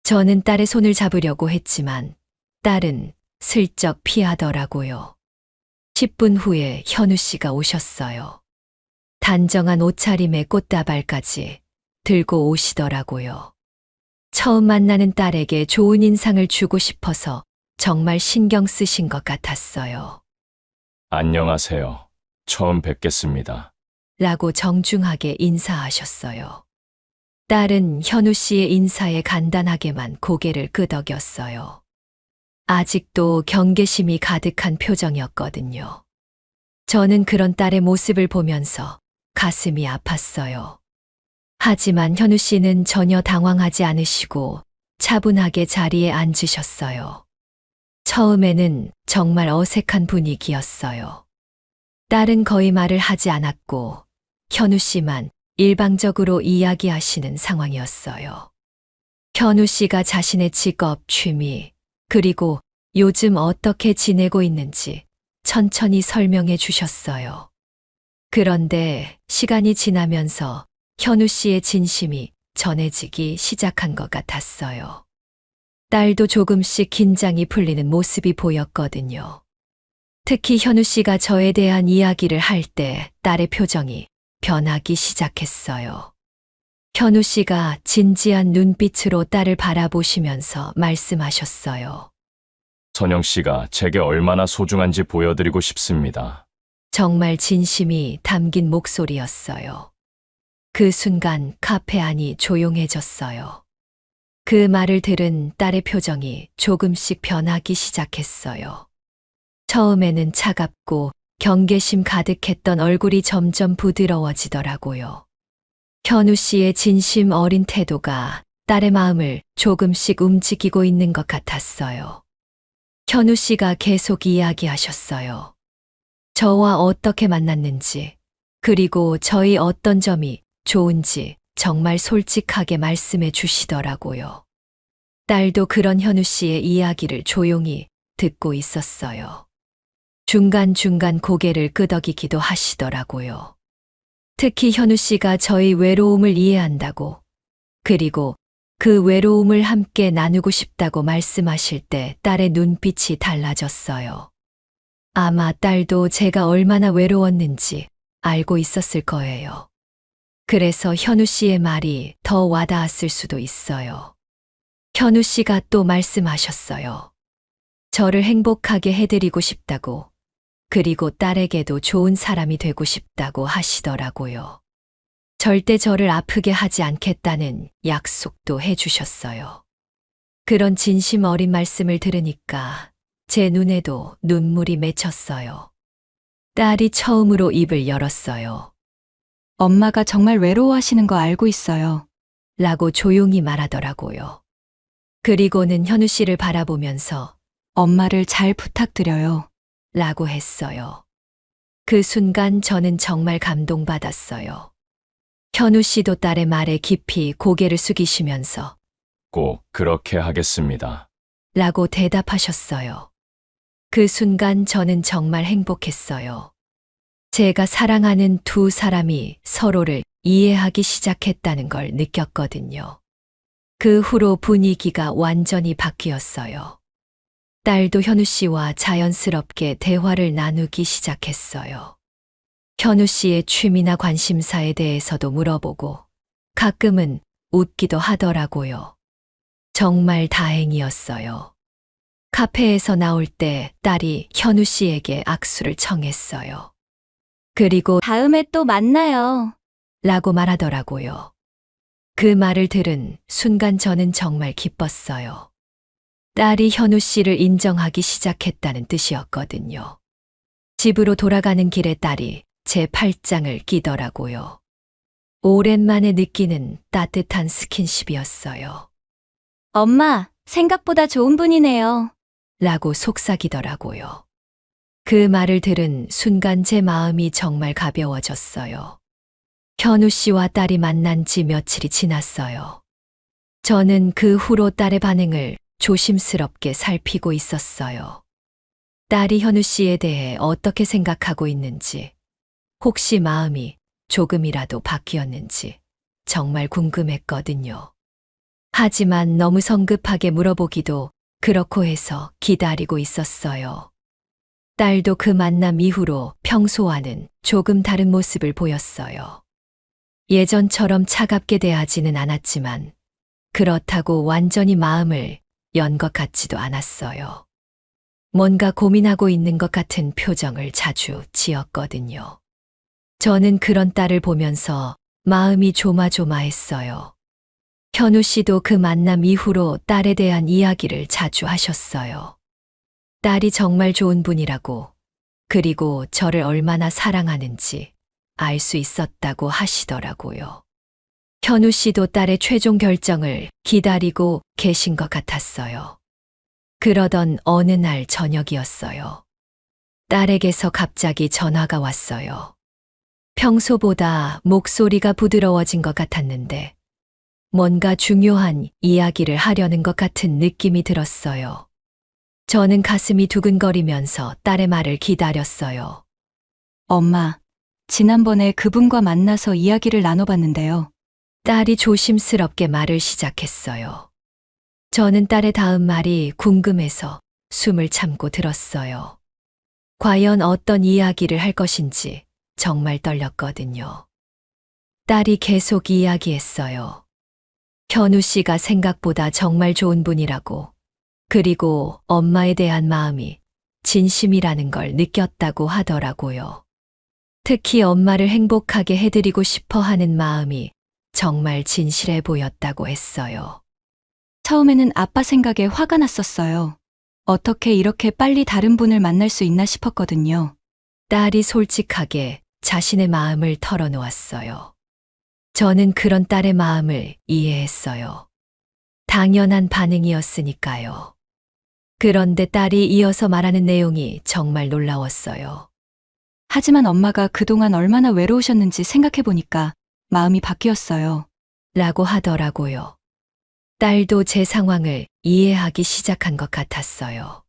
저는 딸의 손을 잡으려고 했지만 딸은 슬쩍 피하더라고요. 10분 후에 현우 씨가 오셨어요. 단정한 옷차림에 꽃다발까지 들고 오시더라고요. 처음 만나는 딸에게 좋은 인상을 주고 싶어서 정말 신경 쓰신 것 같았어요. 안녕하세요. 처음 뵙겠습니다. 라고 정중하게 인사하셨어요. 딸은 현우 씨의 인사에 간단하게만 고개를 끄덕였어요. 아직도 경계심이 가득한 표정이었거든요. 저는 그런 딸의 모습을 보면서 가슴이 아팠어요. 하지만 현우 씨는 전혀 당황하지 않으시고 차분하게 자리에 앉으셨어요. 처음에는 정말 어색한 분위기였어요. 딸은 거의 말을 하지 않았고 현우 씨만 일방적으로 이야기하시는 상황이었어요. 현우 씨가 자신의 직업, 취미, 그리고 요즘 어떻게 지내고 있는지 천천히 설명해 주셨어요. 그런데 시간이 지나면서 현우 씨의 진심이 전해지기 시작한 것 같았어요. 딸도 조금씩 긴장이 풀리는 모습이 보였거든요. 특히 현우 씨가 저에 대한 이야기를 할 때 딸의 표정이 변하기 시작했어요. 현우 씨가 진지한 눈빛으로 딸을 바라보시면서 말씀하셨어요. 선영 씨가 제게 얼마나 소중한지 보여드리고 싶습니다. 정말 진심이 담긴 목소리였어요. 그 순간 카페 안이 조용해졌어요. 그 말을 들은 딸의 표정이 조금씩 변하기 시작했어요. 처음에는 차갑고 경계심 가득했던 얼굴이 점점 부드러워지더라고요. 현우 씨의 진심 어린 태도가 딸의 마음을 조금씩 움직이고 있는 것 같았어요. 현우 씨가 계속 이야기하셨어요. 저와 어떻게 만났는지, 그리고 저희 어떤 점이 좋은지 정말 솔직하게 말씀해 주시더라고요. 딸도 그런 현우 씨의 이야기를 조용히 듣고 있었어요. 중간중간 고개를 끄덕이기도 하시더라고요. 특히 현우 씨가 저희 외로움을 이해한다고, 그리고 그 외로움을 함께 나누고 싶다고 말씀하실 때 딸의 눈빛이 달라졌어요. 아마 딸도 제가 얼마나 외로웠는지 알고 있었을 거예요. 그래서 현우 씨의 말이 더 와닿았을 수도 있어요. 현우 씨가 또 말씀하셨어요. 저를 행복하게 해드리고 싶다고, 그리고 딸에게도 좋은 사람이 되고 싶다고 하시더라고요. 절대 저를 아프게 하지 않겠다는 약속도 해주셨어요. 그런 진심 어린 말씀을 들으니까 제 눈에도 눈물이 맺혔어요. 딸이 처음으로 입을 열었어요. 엄마가 정말 외로워하시는 거 알고 있어요. 라고 조용히 말하더라고요. 그리고는 현우 씨를 바라보면서 엄마를 잘 부탁드려요. 라고 했어요. 그 순간 저는 정말 감동받았어요. 현우 씨도 딸의 말에 깊이 고개를 숙이시면서 꼭 그렇게 하겠습니다. 라고 대답하셨어요. 그 순간 저는 정말 행복했어요. 제가 사랑하는 두 사람이 서로를 이해하기 시작했다는 걸 느꼈거든요. 그 후로 분위기가 완전히 바뀌었어요. 딸도 현우 씨와 자연스럽게 대화를 나누기 시작했어요. 현우 씨의 취미나 관심사에 대해서도 물어보고 가끔은 웃기도 하더라고요. 정말 다행이었어요. 카페에서 나올 때 딸이 현우 씨에게 악수를 청했어요. 그리고 다음에 또 만나요. 라고 말하더라고요. 그 말을 들은 순간 저는 정말 기뻤어요. 딸이 현우 씨를 인정하기 시작했다는 뜻이었거든요. 집으로 돌아가는 길에 딸이 제 팔짱을 끼더라고요. 오랜만에 느끼는 따뜻한 스킨십이었어요. 엄마, 생각보다 좋은 분이네요. 라고 속삭이더라고요. 그 말을 들은 순간 제 마음이 정말 가벼워졌어요. 현우 씨와 딸이 만난 지 며칠이 지났어요. 저는 그 후로 딸의 반응을 조심스럽게 살피고 있었어요. 딸이 현우 씨에 대해 어떻게 생각하고 있는지, 혹시 마음이 조금이라도 바뀌었는지 정말 궁금했거든요. 하지만 너무 성급하게 물어보기도 그렇고 해서 기다리고 있었어요. 딸도 그 만남 이후로 평소와는 조금 다른 모습을 보였어요. 예전처럼 차갑게 대하지는 않았지만 그렇다고 완전히 마음을 연 것 같지도 않았어요. 뭔가 고민하고 있는 것 같은 표정을 자주 지었거든요. 저는 그런 딸을 보면서 마음이 조마조마했어요. 현우 씨도 그 만남 이후로 딸에 대한 이야기를 자주 하셨어요. 딸이 정말 좋은 분이라고, 그리고 저를 얼마나 사랑하는지 알 수 있었다고 하시더라고요. 현우 씨도 딸의 최종 결정을 기다리고 계신 것 같았어요. 그러던 어느 날 저녁이었어요. 딸에게서 갑자기 전화가 왔어요. 평소보다 목소리가 부드러워진 것 같았는데 뭔가 중요한 이야기를 하려는 것 같은 느낌이 들었어요. 저는 가슴이 두근거리면서 딸의 말을 기다렸어요. 엄마, 지난번에 그분과 만나서 이야기를 나눠봤는데요. 딸이 조심스럽게 말을 시작했어요. 저는 딸의 다음 말이 궁금해서 숨을 참고 들었어요. 과연 어떤 이야기를 할 것인지 정말 떨렸거든요. 딸이 계속 이야기했어요. 현우 씨가 생각보다 정말 좋은 분이라고, 그리고 엄마에 대한 마음이 진심이라는 걸 느꼈다고 하더라고요. 특히 엄마를 행복하게 해드리고 싶어 하는 마음이 정말 진실해 보였다고 했어요. 처음에는 아빠 생각에 화가 났었어요. 어떻게 이렇게 빨리 다른 분을 만날 수 있나 싶었거든요. 딸이 솔직하게 자신의 마음을 털어놓았어요. 저는 그런 딸의 마음을 이해했어요. 당연한 반응이었으니까요. 그런데 딸이 이어서 말하는 내용이 정말 놀라웠어요. 하지만 엄마가 그동안 얼마나 외로우셨는지 생각해보니까 마음이 바뀌었어요. 라고 하더라고요. 딸도 제 상황을 이해하기 시작한 것 같았어요.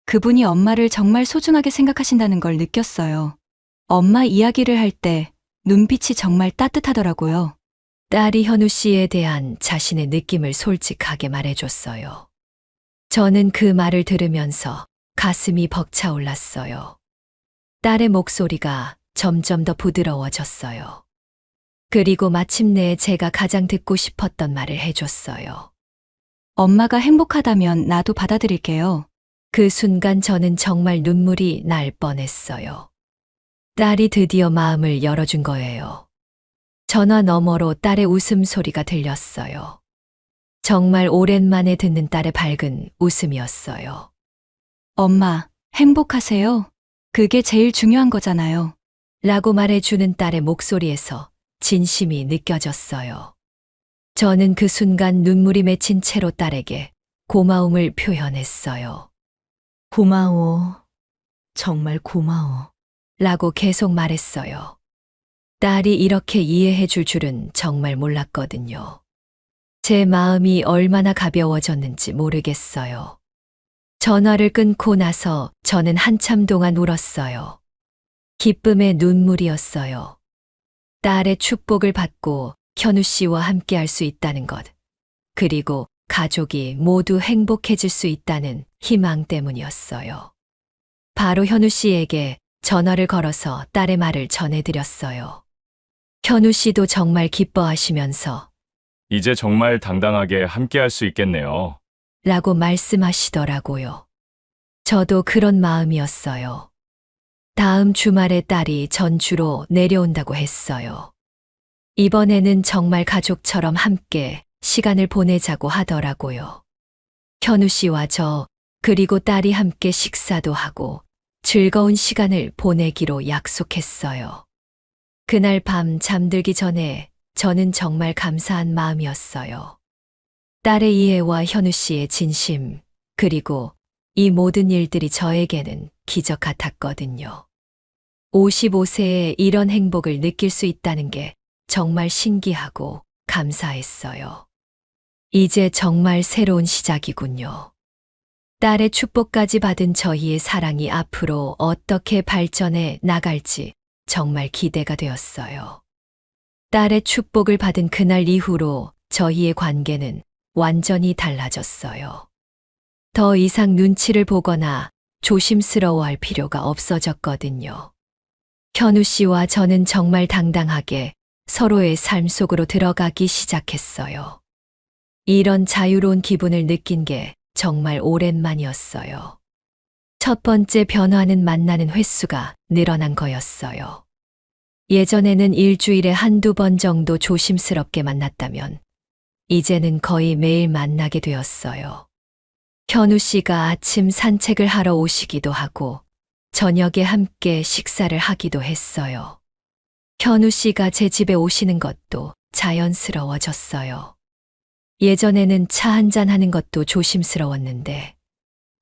그분이 엄마를 정말 소중하게 생각하신다는 걸 느꼈어요. 엄마 이야기를 할 때 눈빛이 정말 따뜻하더라고요. 딸이 현우 씨에 대한 자신의 느낌을 솔직하게 말해줬어요. 저는 그 말을 들으면서 가슴이 벅차올랐어요. 딸의 목소리가 점점 더 부드러워졌어요. 그리고 마침내 제가 가장 듣고 싶었던 말을 해줬어요. 엄마가 행복하다면 나도 받아들일게요. 그 순간 저는 정말 눈물이 날 뻔했어요. 딸이 드디어 마음을 열어준 거예요. 전화 너머로 딸의 웃음소리가 들렸어요. 정말 오랜만에 듣는 딸의 밝은 웃음이었어요. 엄마, 행복하세요? 그게 제일 중요한 거잖아요. 라고 말해주는 딸의 목소리에서 진심이 느껴졌어요. 저는 그 순간 눈물이 맺힌 채로 딸에게 고마움을 표현했어요. 고마워. 정말 고마워. 라고 계속 말했어요. 딸이 이렇게 이해해 줄 줄은 정말 몰랐거든요. 제 마음이 얼마나 가벼워졌는지 모르겠어요. 전화를 끊고 나서 저는 한참 동안 울었어요. 기쁨의 눈물이었어요. 딸의 축복을 받고 현우 씨와 함께 할 수 있다는 것, 그리고 가족이 모두 행복해질 수 있다는 희망 때문이었어요. 바로 현우 씨에게 전화를 걸어서 딸의 말을 전해드렸어요. 현우 씨도 정말 기뻐하시면서 이제 정말 당당하게 함께 할 수 있겠네요. 라고 말씀하시더라고요. 저도 그런 마음이었어요. 다음 주말에 딸이 전주로 내려온다고 했어요. 이번에는 정말 가족처럼 함께 시간을 보내자고 하더라고요. 현우 씨와 저, 그리고 딸이 함께 식사도 하고 즐거운 시간을 보내기로 약속했어요. 그날 밤 잠들기 전에 저는 정말 감사한 마음이었어요. 딸의 이해와 현우 씨의 진심, 그리고 이 모든 일들이 저에게는 기적 같았거든요. 55세에 이런 행복을 느낄 수 있다는 게 정말 신기하고 감사했어요. 이제 정말 새로운 시작이군요. 딸의 축복까지 받은 저희의 사랑이 앞으로 어떻게 발전해 나갈지 정말 기대가 되었어요. 딸의 축복을 받은 그날 이후로 저희의 관계는 완전히 달라졌어요. 더 이상 눈치를 보거나 조심스러워할 필요가 없어졌거든요. 현우 씨와 저는 정말 당당하게 서로의 삶 속으로 들어가기 시작했어요. 이런 자유로운 기분을 느낀 게 정말 오랜만이었어요. 첫 번째 변화는 만나는 횟수가 늘어난 거였어요. 예전에는 일주일에 한두 번 정도 조심스럽게 만났다면 이제는 거의 매일 만나게 되었어요. 현우 씨가 아침 산책을 하러 오시기도 하고 저녁에 함께 식사를 하기도 했어요. 현우 씨가 제 집에 오시는 것도 자연스러워졌어요. 예전에는 차 한잔 하는 것도 조심스러웠는데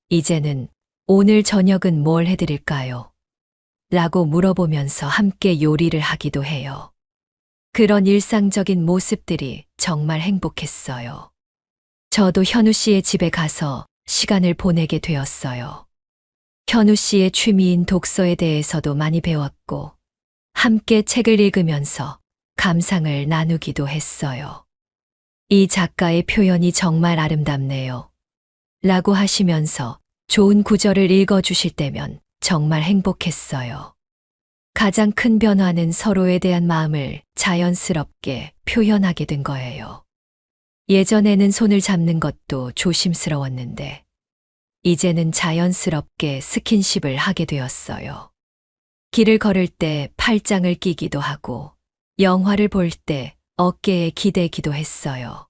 이제는 오늘 저녁은 뭘 해드릴까요? 라고 물어보면서 함께 요리를 하기도 해요. 그런 일상적인 모습들이 정말 행복했어요. 저도 현우 씨의 집에 가서 시간을 보내게 되었어요. 현우 씨의 취미인 독서에 대해서도 많이 배웠고 함께 책을 읽으면서 감상을 나누기도 했어요. 이 작가의 표현이 정말 아름답네요. 라고 하시면서 좋은 구절을 읽어주실 때면 정말 행복했어요. 가장 큰 변화는 서로에 대한 마음을 자연스럽게 표현하게 된 거예요. 예전에는 손을 잡는 것도 조심스러웠는데 이제는 자연스럽게 스킨십을 하게 되었어요. 길을 걸을 때 팔짱을 끼기도 하고 영화를 볼 때 어깨에 기대기도 했어요.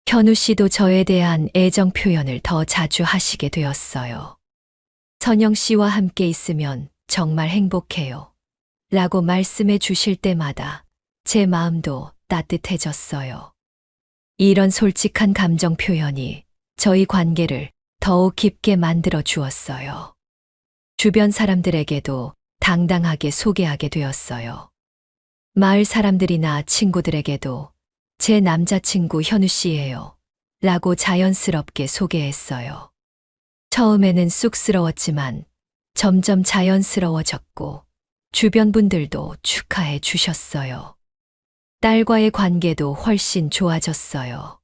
현우 씨도 저에 대한 애정 표현을 더 자주 하시게 되었어요. 선영 씨와 함께 있으면 정말 행복해요. 라고 말씀해 주실 때마다 제 마음도 따뜻해졌어요. 이런 솔직한 감정 표현이 저희 관계를 더욱 깊게 만들어 주었어요. 주변 사람들에게도 당당하게 소개하게 되었어요. 마을 사람들이나 친구들에게도 제 남자친구 현우 씨예요. 라고 자연스럽게 소개했어요. 처음에는 쑥스러웠지만 점점 자연스러워졌고 주변 분들도 축하해 주셨어요. 딸과의 관계도 훨씬 좋아졌어요.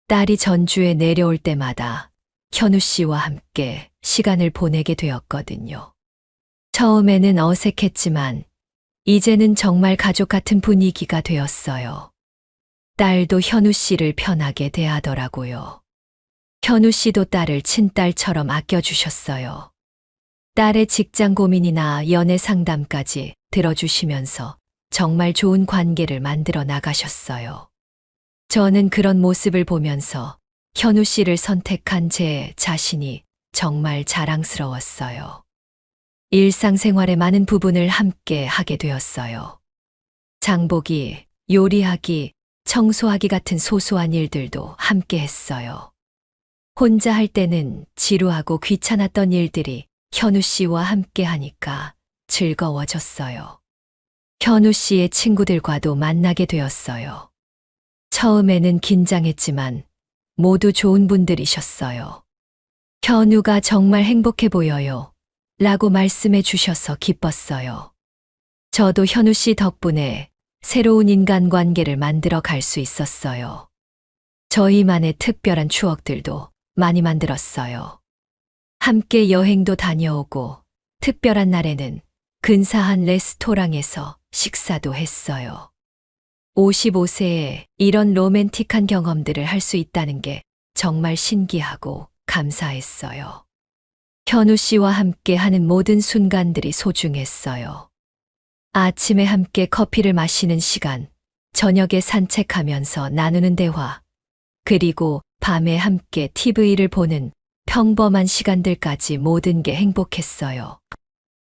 딸이 전주에 내려올 때마다 현우 씨와 함께 시간을 보내게 되었거든요. 처음에는 어색했지만 이제는 정말 가족 같은 분위기가 되었어요. 딸도 현우 씨를 편하게 대하더라고요. 현우 씨도 딸을 친딸처럼 아껴주셨어요. 딸의 직장 고민이나 연애 상담까지 들어주시면서 정말 좋은 관계를 만들어 나가셨어요. 저는 그런 모습을 보면서 현우 씨를 선택한 제 자신이 정말 자랑스러웠어요. 일상생활의 많은 부분을 함께 하게 되었어요. 장보기, 요리하기, 청소하기 같은 소소한 일들도 함께 했어요. 혼자 할 때는 지루하고 귀찮았던 일들이 현우 씨와 함께 하니까 즐거워졌어요. 현우 씨의 친구들과도 만나게 되었어요. 처음에는 긴장했지만 모두 좋은 분들이셨어요. 현우가 정말 행복해 보여요. 라고 말씀해 주셔서 기뻤어요. 저도 현우 씨 덕분에 새로운 인간관계를 만들어 갈 수 있었어요. 저희만의 특별한 추억들도 많이 만들었어요. 함께 여행도 다녀오고 특별한 날에는 근사한 레스토랑에서 식사도 했어요. 55세에 이런 로맨틱한 경험들을 할 수 있다는 게 정말 신기하고 감사했어요. 현우 씨와 함께 하는 모든 순간들이 소중했어요. 아침에 함께 커피를 마시는 시간, 저녁에 산책하면서 나누는 대화, 그리고 밤에 함께 TV를 보는 평범한 시간들까지 모든 게 행복했어요.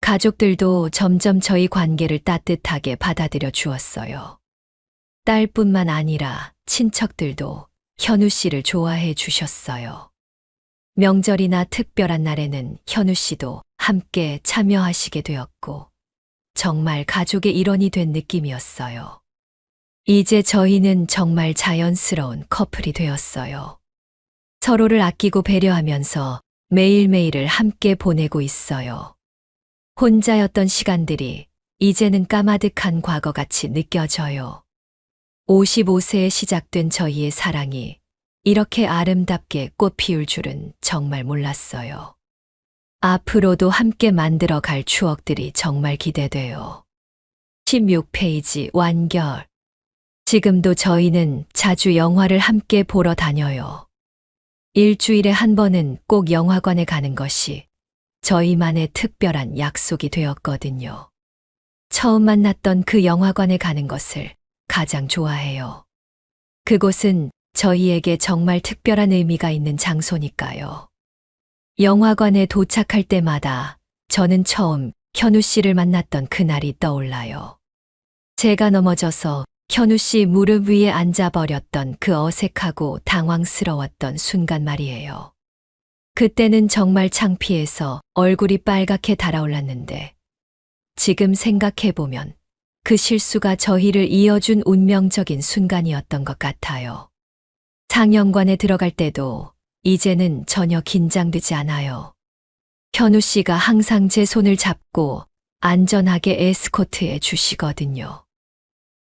가족들도 점점 저희 관계를 따뜻하게 받아들여 주었어요. 딸뿐만 아니라 친척들도 현우 씨를 좋아해 주셨어요. 명절이나 특별한 날에는 현우 씨도 함께 참여하시게 되었고, 정말 가족의 일원이 된 느낌이었어요. 이제 저희는 정말 자연스러운 커플이 되었어요. 서로를 아끼고 배려하면서 매일매일을 함께 보내고 있어요. 혼자였던 시간들이 이제는 까마득한 과거같이 느껴져요. 55세에 시작된 저희의 사랑이 이렇게 아름답게 꽃 피울 줄은 정말 몰랐어요. 앞으로도 함께 만들어 갈 추억들이 정말 기대돼요. 16페이지 완결. 지금도 저희는 자주 영화를 함께 보러 다녀요. 일주일에 한 번은 꼭 영화관에 가는 것이 저희만의 특별한 약속이 되었거든요. 처음 만났던 그 영화관에 가는 것을 가장 좋아해요. 그곳은 저희에게 정말 특별한 의미가 있는 장소니까요. 영화관에 도착할 때마다 저는 처음 현우 씨를 만났던 그날이 떠올라요. 제가 넘어져서 현우 씨 무릎 위에 앉아버렸던 그 어색하고 당황스러웠던 순간 말이에요. 그때는 정말 창피해서 얼굴이 빨갛게 달아올랐는데 지금 생각해보면 그 실수가 저희를 이어준 운명적인 순간이었던 것 같아요. 상영관에 들어갈 때도 이제는 전혀 긴장되지 않아요. 현우 씨가 항상 제 손을 잡고 안전하게 에스코트해 주시거든요.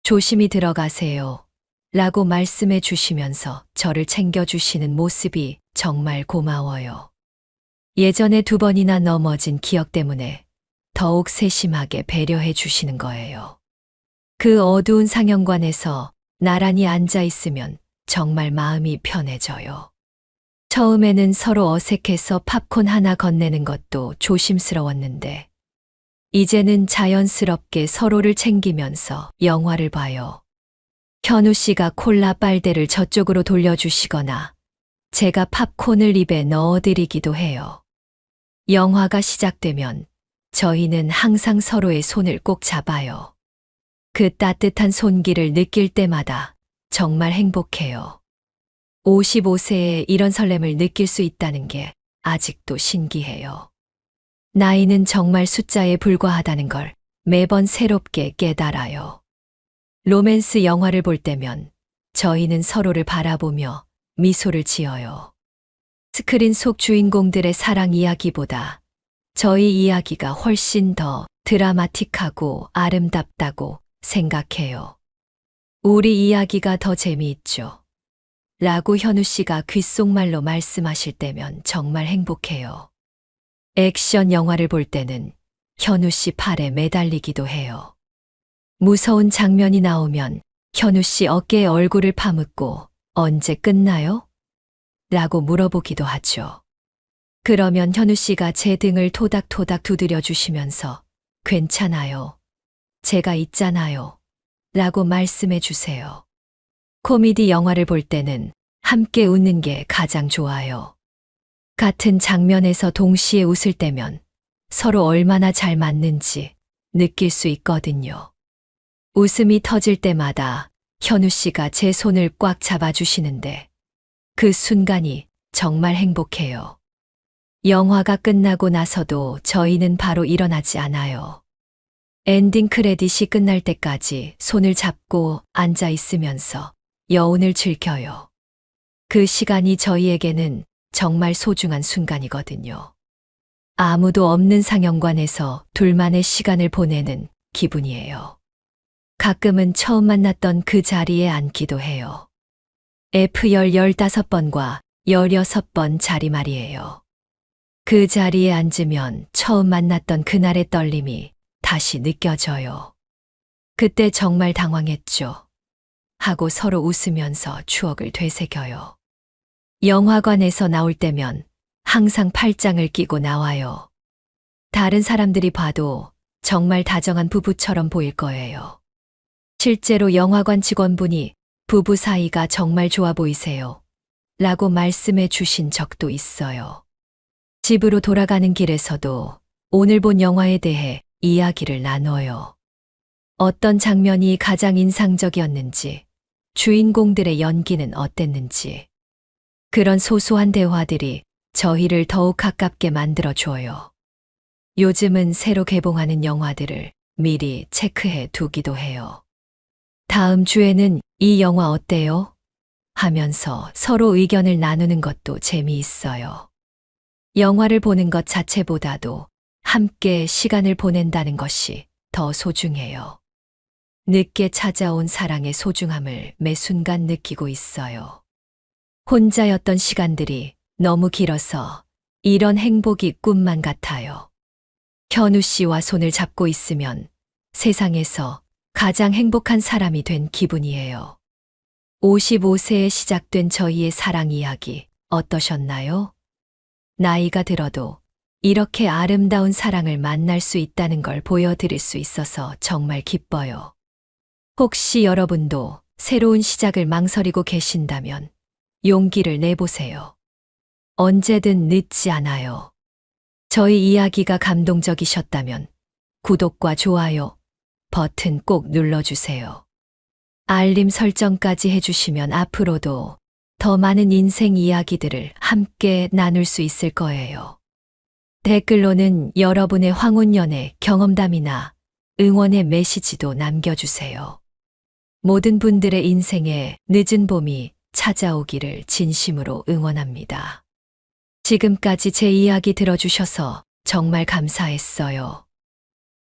조심히 들어가세요. 라고 말씀해 주시면서 저를 챙겨주시는 모습이 정말 고마워요. 예전에 2번이나 넘어진 기억 때문에 더욱 세심하게 배려해 주시는 거예요. 그 어두운 상영관에서 나란히 앉아 있으면 정말 마음이 편해져요. 처음에는 서로 어색해서 팝콘 하나 건네는 것도 조심스러웠는데 이제는 자연스럽게 서로를 챙기면서 영화를 봐요. 현우 씨가 콜라 빨대를 저쪽으로 돌려주시거나 제가 팝콘을 입에 넣어드리기도 해요. 영화가 시작되면 저희는 항상 서로의 손을 꼭 잡아요. 그 따뜻한 손길을 느낄 때마다 정말 행복해요. 55세에 이런 설렘을 느낄 수 있다는 게 아직도 신기해요. 나이는 정말 숫자에 불과하다는 걸 매번 새롭게 깨달아요. 로맨스 영화를 볼 때면 저희는 서로를 바라보며 미소를 지어요. 스크린 속 주인공들의 사랑 이야기보다 저희 이야기가 훨씬 더 드라마틱하고 아름답다고 생각해요. 우리 이야기가 더 재미있죠. 라고 현우 씨가 귓속말로 말씀하실 때면 정말 행복해요. 액션 영화를 볼 때는 현우 씨 팔에 매달리기도 해요. 무서운 장면이 나오면 현우 씨 어깨에 얼굴을 파묻고 언제 끝나요? 라고 물어보기도 하죠. 그러면 현우 씨가 제 등을 토닥토닥 두드려 주시면서 괜찮아요. 제가 있잖아요. 라고 말씀해 주세요. 코미디 영화를 볼 때는 함께 웃는 게 가장 좋아요. 같은 장면에서 동시에 웃을 때면 서로 얼마나 잘 맞는지 느낄 수 있거든요. 웃음이 터질 때마다 현우 씨가 제 손을 꽉 잡아주시는데 그 순간이 정말 행복해요. 영화가 끝나고 나서도 저희는 바로 일어나지 않아요. 엔딩 크레딧이 끝날 때까지 손을 잡고 앉아 있으면서 여운을 즐겨요. 그 시간이 저희에게는 정말 소중한 순간이거든요. 아무도 없는 상영관에서 둘만의 시간을 보내는 기분이에요. 가끔은 처음 만났던 그 자리에 앉기도 해요. F열 15번과 16번 자리 말이에요. 그 자리에 앉으면 처음 만났던 그날의 떨림이 다시 느껴져요. 그때 정말 당황했죠. 하고 서로 웃으면서 추억을 되새겨요. 영화관에서 나올 때면 항상 팔짱을 끼고 나와요. 다른 사람들이 봐도 정말 다정한 부부처럼 보일 거예요. 실제로 영화관 직원분이 부부 사이가 정말 좋아 보이세요. 라고 말씀해 주신 적도 있어요. 집으로 돌아가는 길에서도 오늘 본 영화에 대해 이야기를 나눠요. 어떤 장면이 가장 인상적이었는지, 주인공들의 연기는 어땠는지. 그런 소소한 대화들이 저희를 더욱 가깝게 만들어줘요. 요즘은 새로 개봉하는 영화들을 미리 체크해 두기도 해요. 다음 주에는 이 영화 어때요? 하면서 서로 의견을 나누는 것도 재미있어요. 영화를 보는 것 자체보다도 함께 시간을 보낸다는 것이 더 소중해요. 늦게 찾아온 사랑의 소중함을 매 순간 느끼고 있어요. 혼자였던 시간들이 너무 길어서 이런 행복이 꿈만 같아요. 현우 씨와 손을 잡고 있으면 세상에서 가장 행복한 사람이 된 기분이에요. 55세에 시작된 저희의 사랑 이야기 어떠셨나요? 나이가 들어도 이렇게 아름다운 사랑을 만날 수 있다는 걸 보여드릴 수 있어서 정말 기뻐요. 혹시 여러분도 새로운 시작을 망설이고 계신다면 용기를 내보세요. 언제든 늦지 않아요. 저희 이야기가 감동적이셨다면 구독과 좋아요 버튼 꼭 눌러주세요. 알림 설정까지 해주시면 앞으로도 더 많은 인생 이야기들을 함께 나눌 수 있을 거예요. 댓글로는 여러분의 황혼연애 경험담이나 응원의 메시지도 남겨주세요. 모든 분들의 인생에 늦은 봄이 찾아오기를 진심으로 응원합니다. 지금까지 제 이야기 들어주셔서 정말 감사했어요.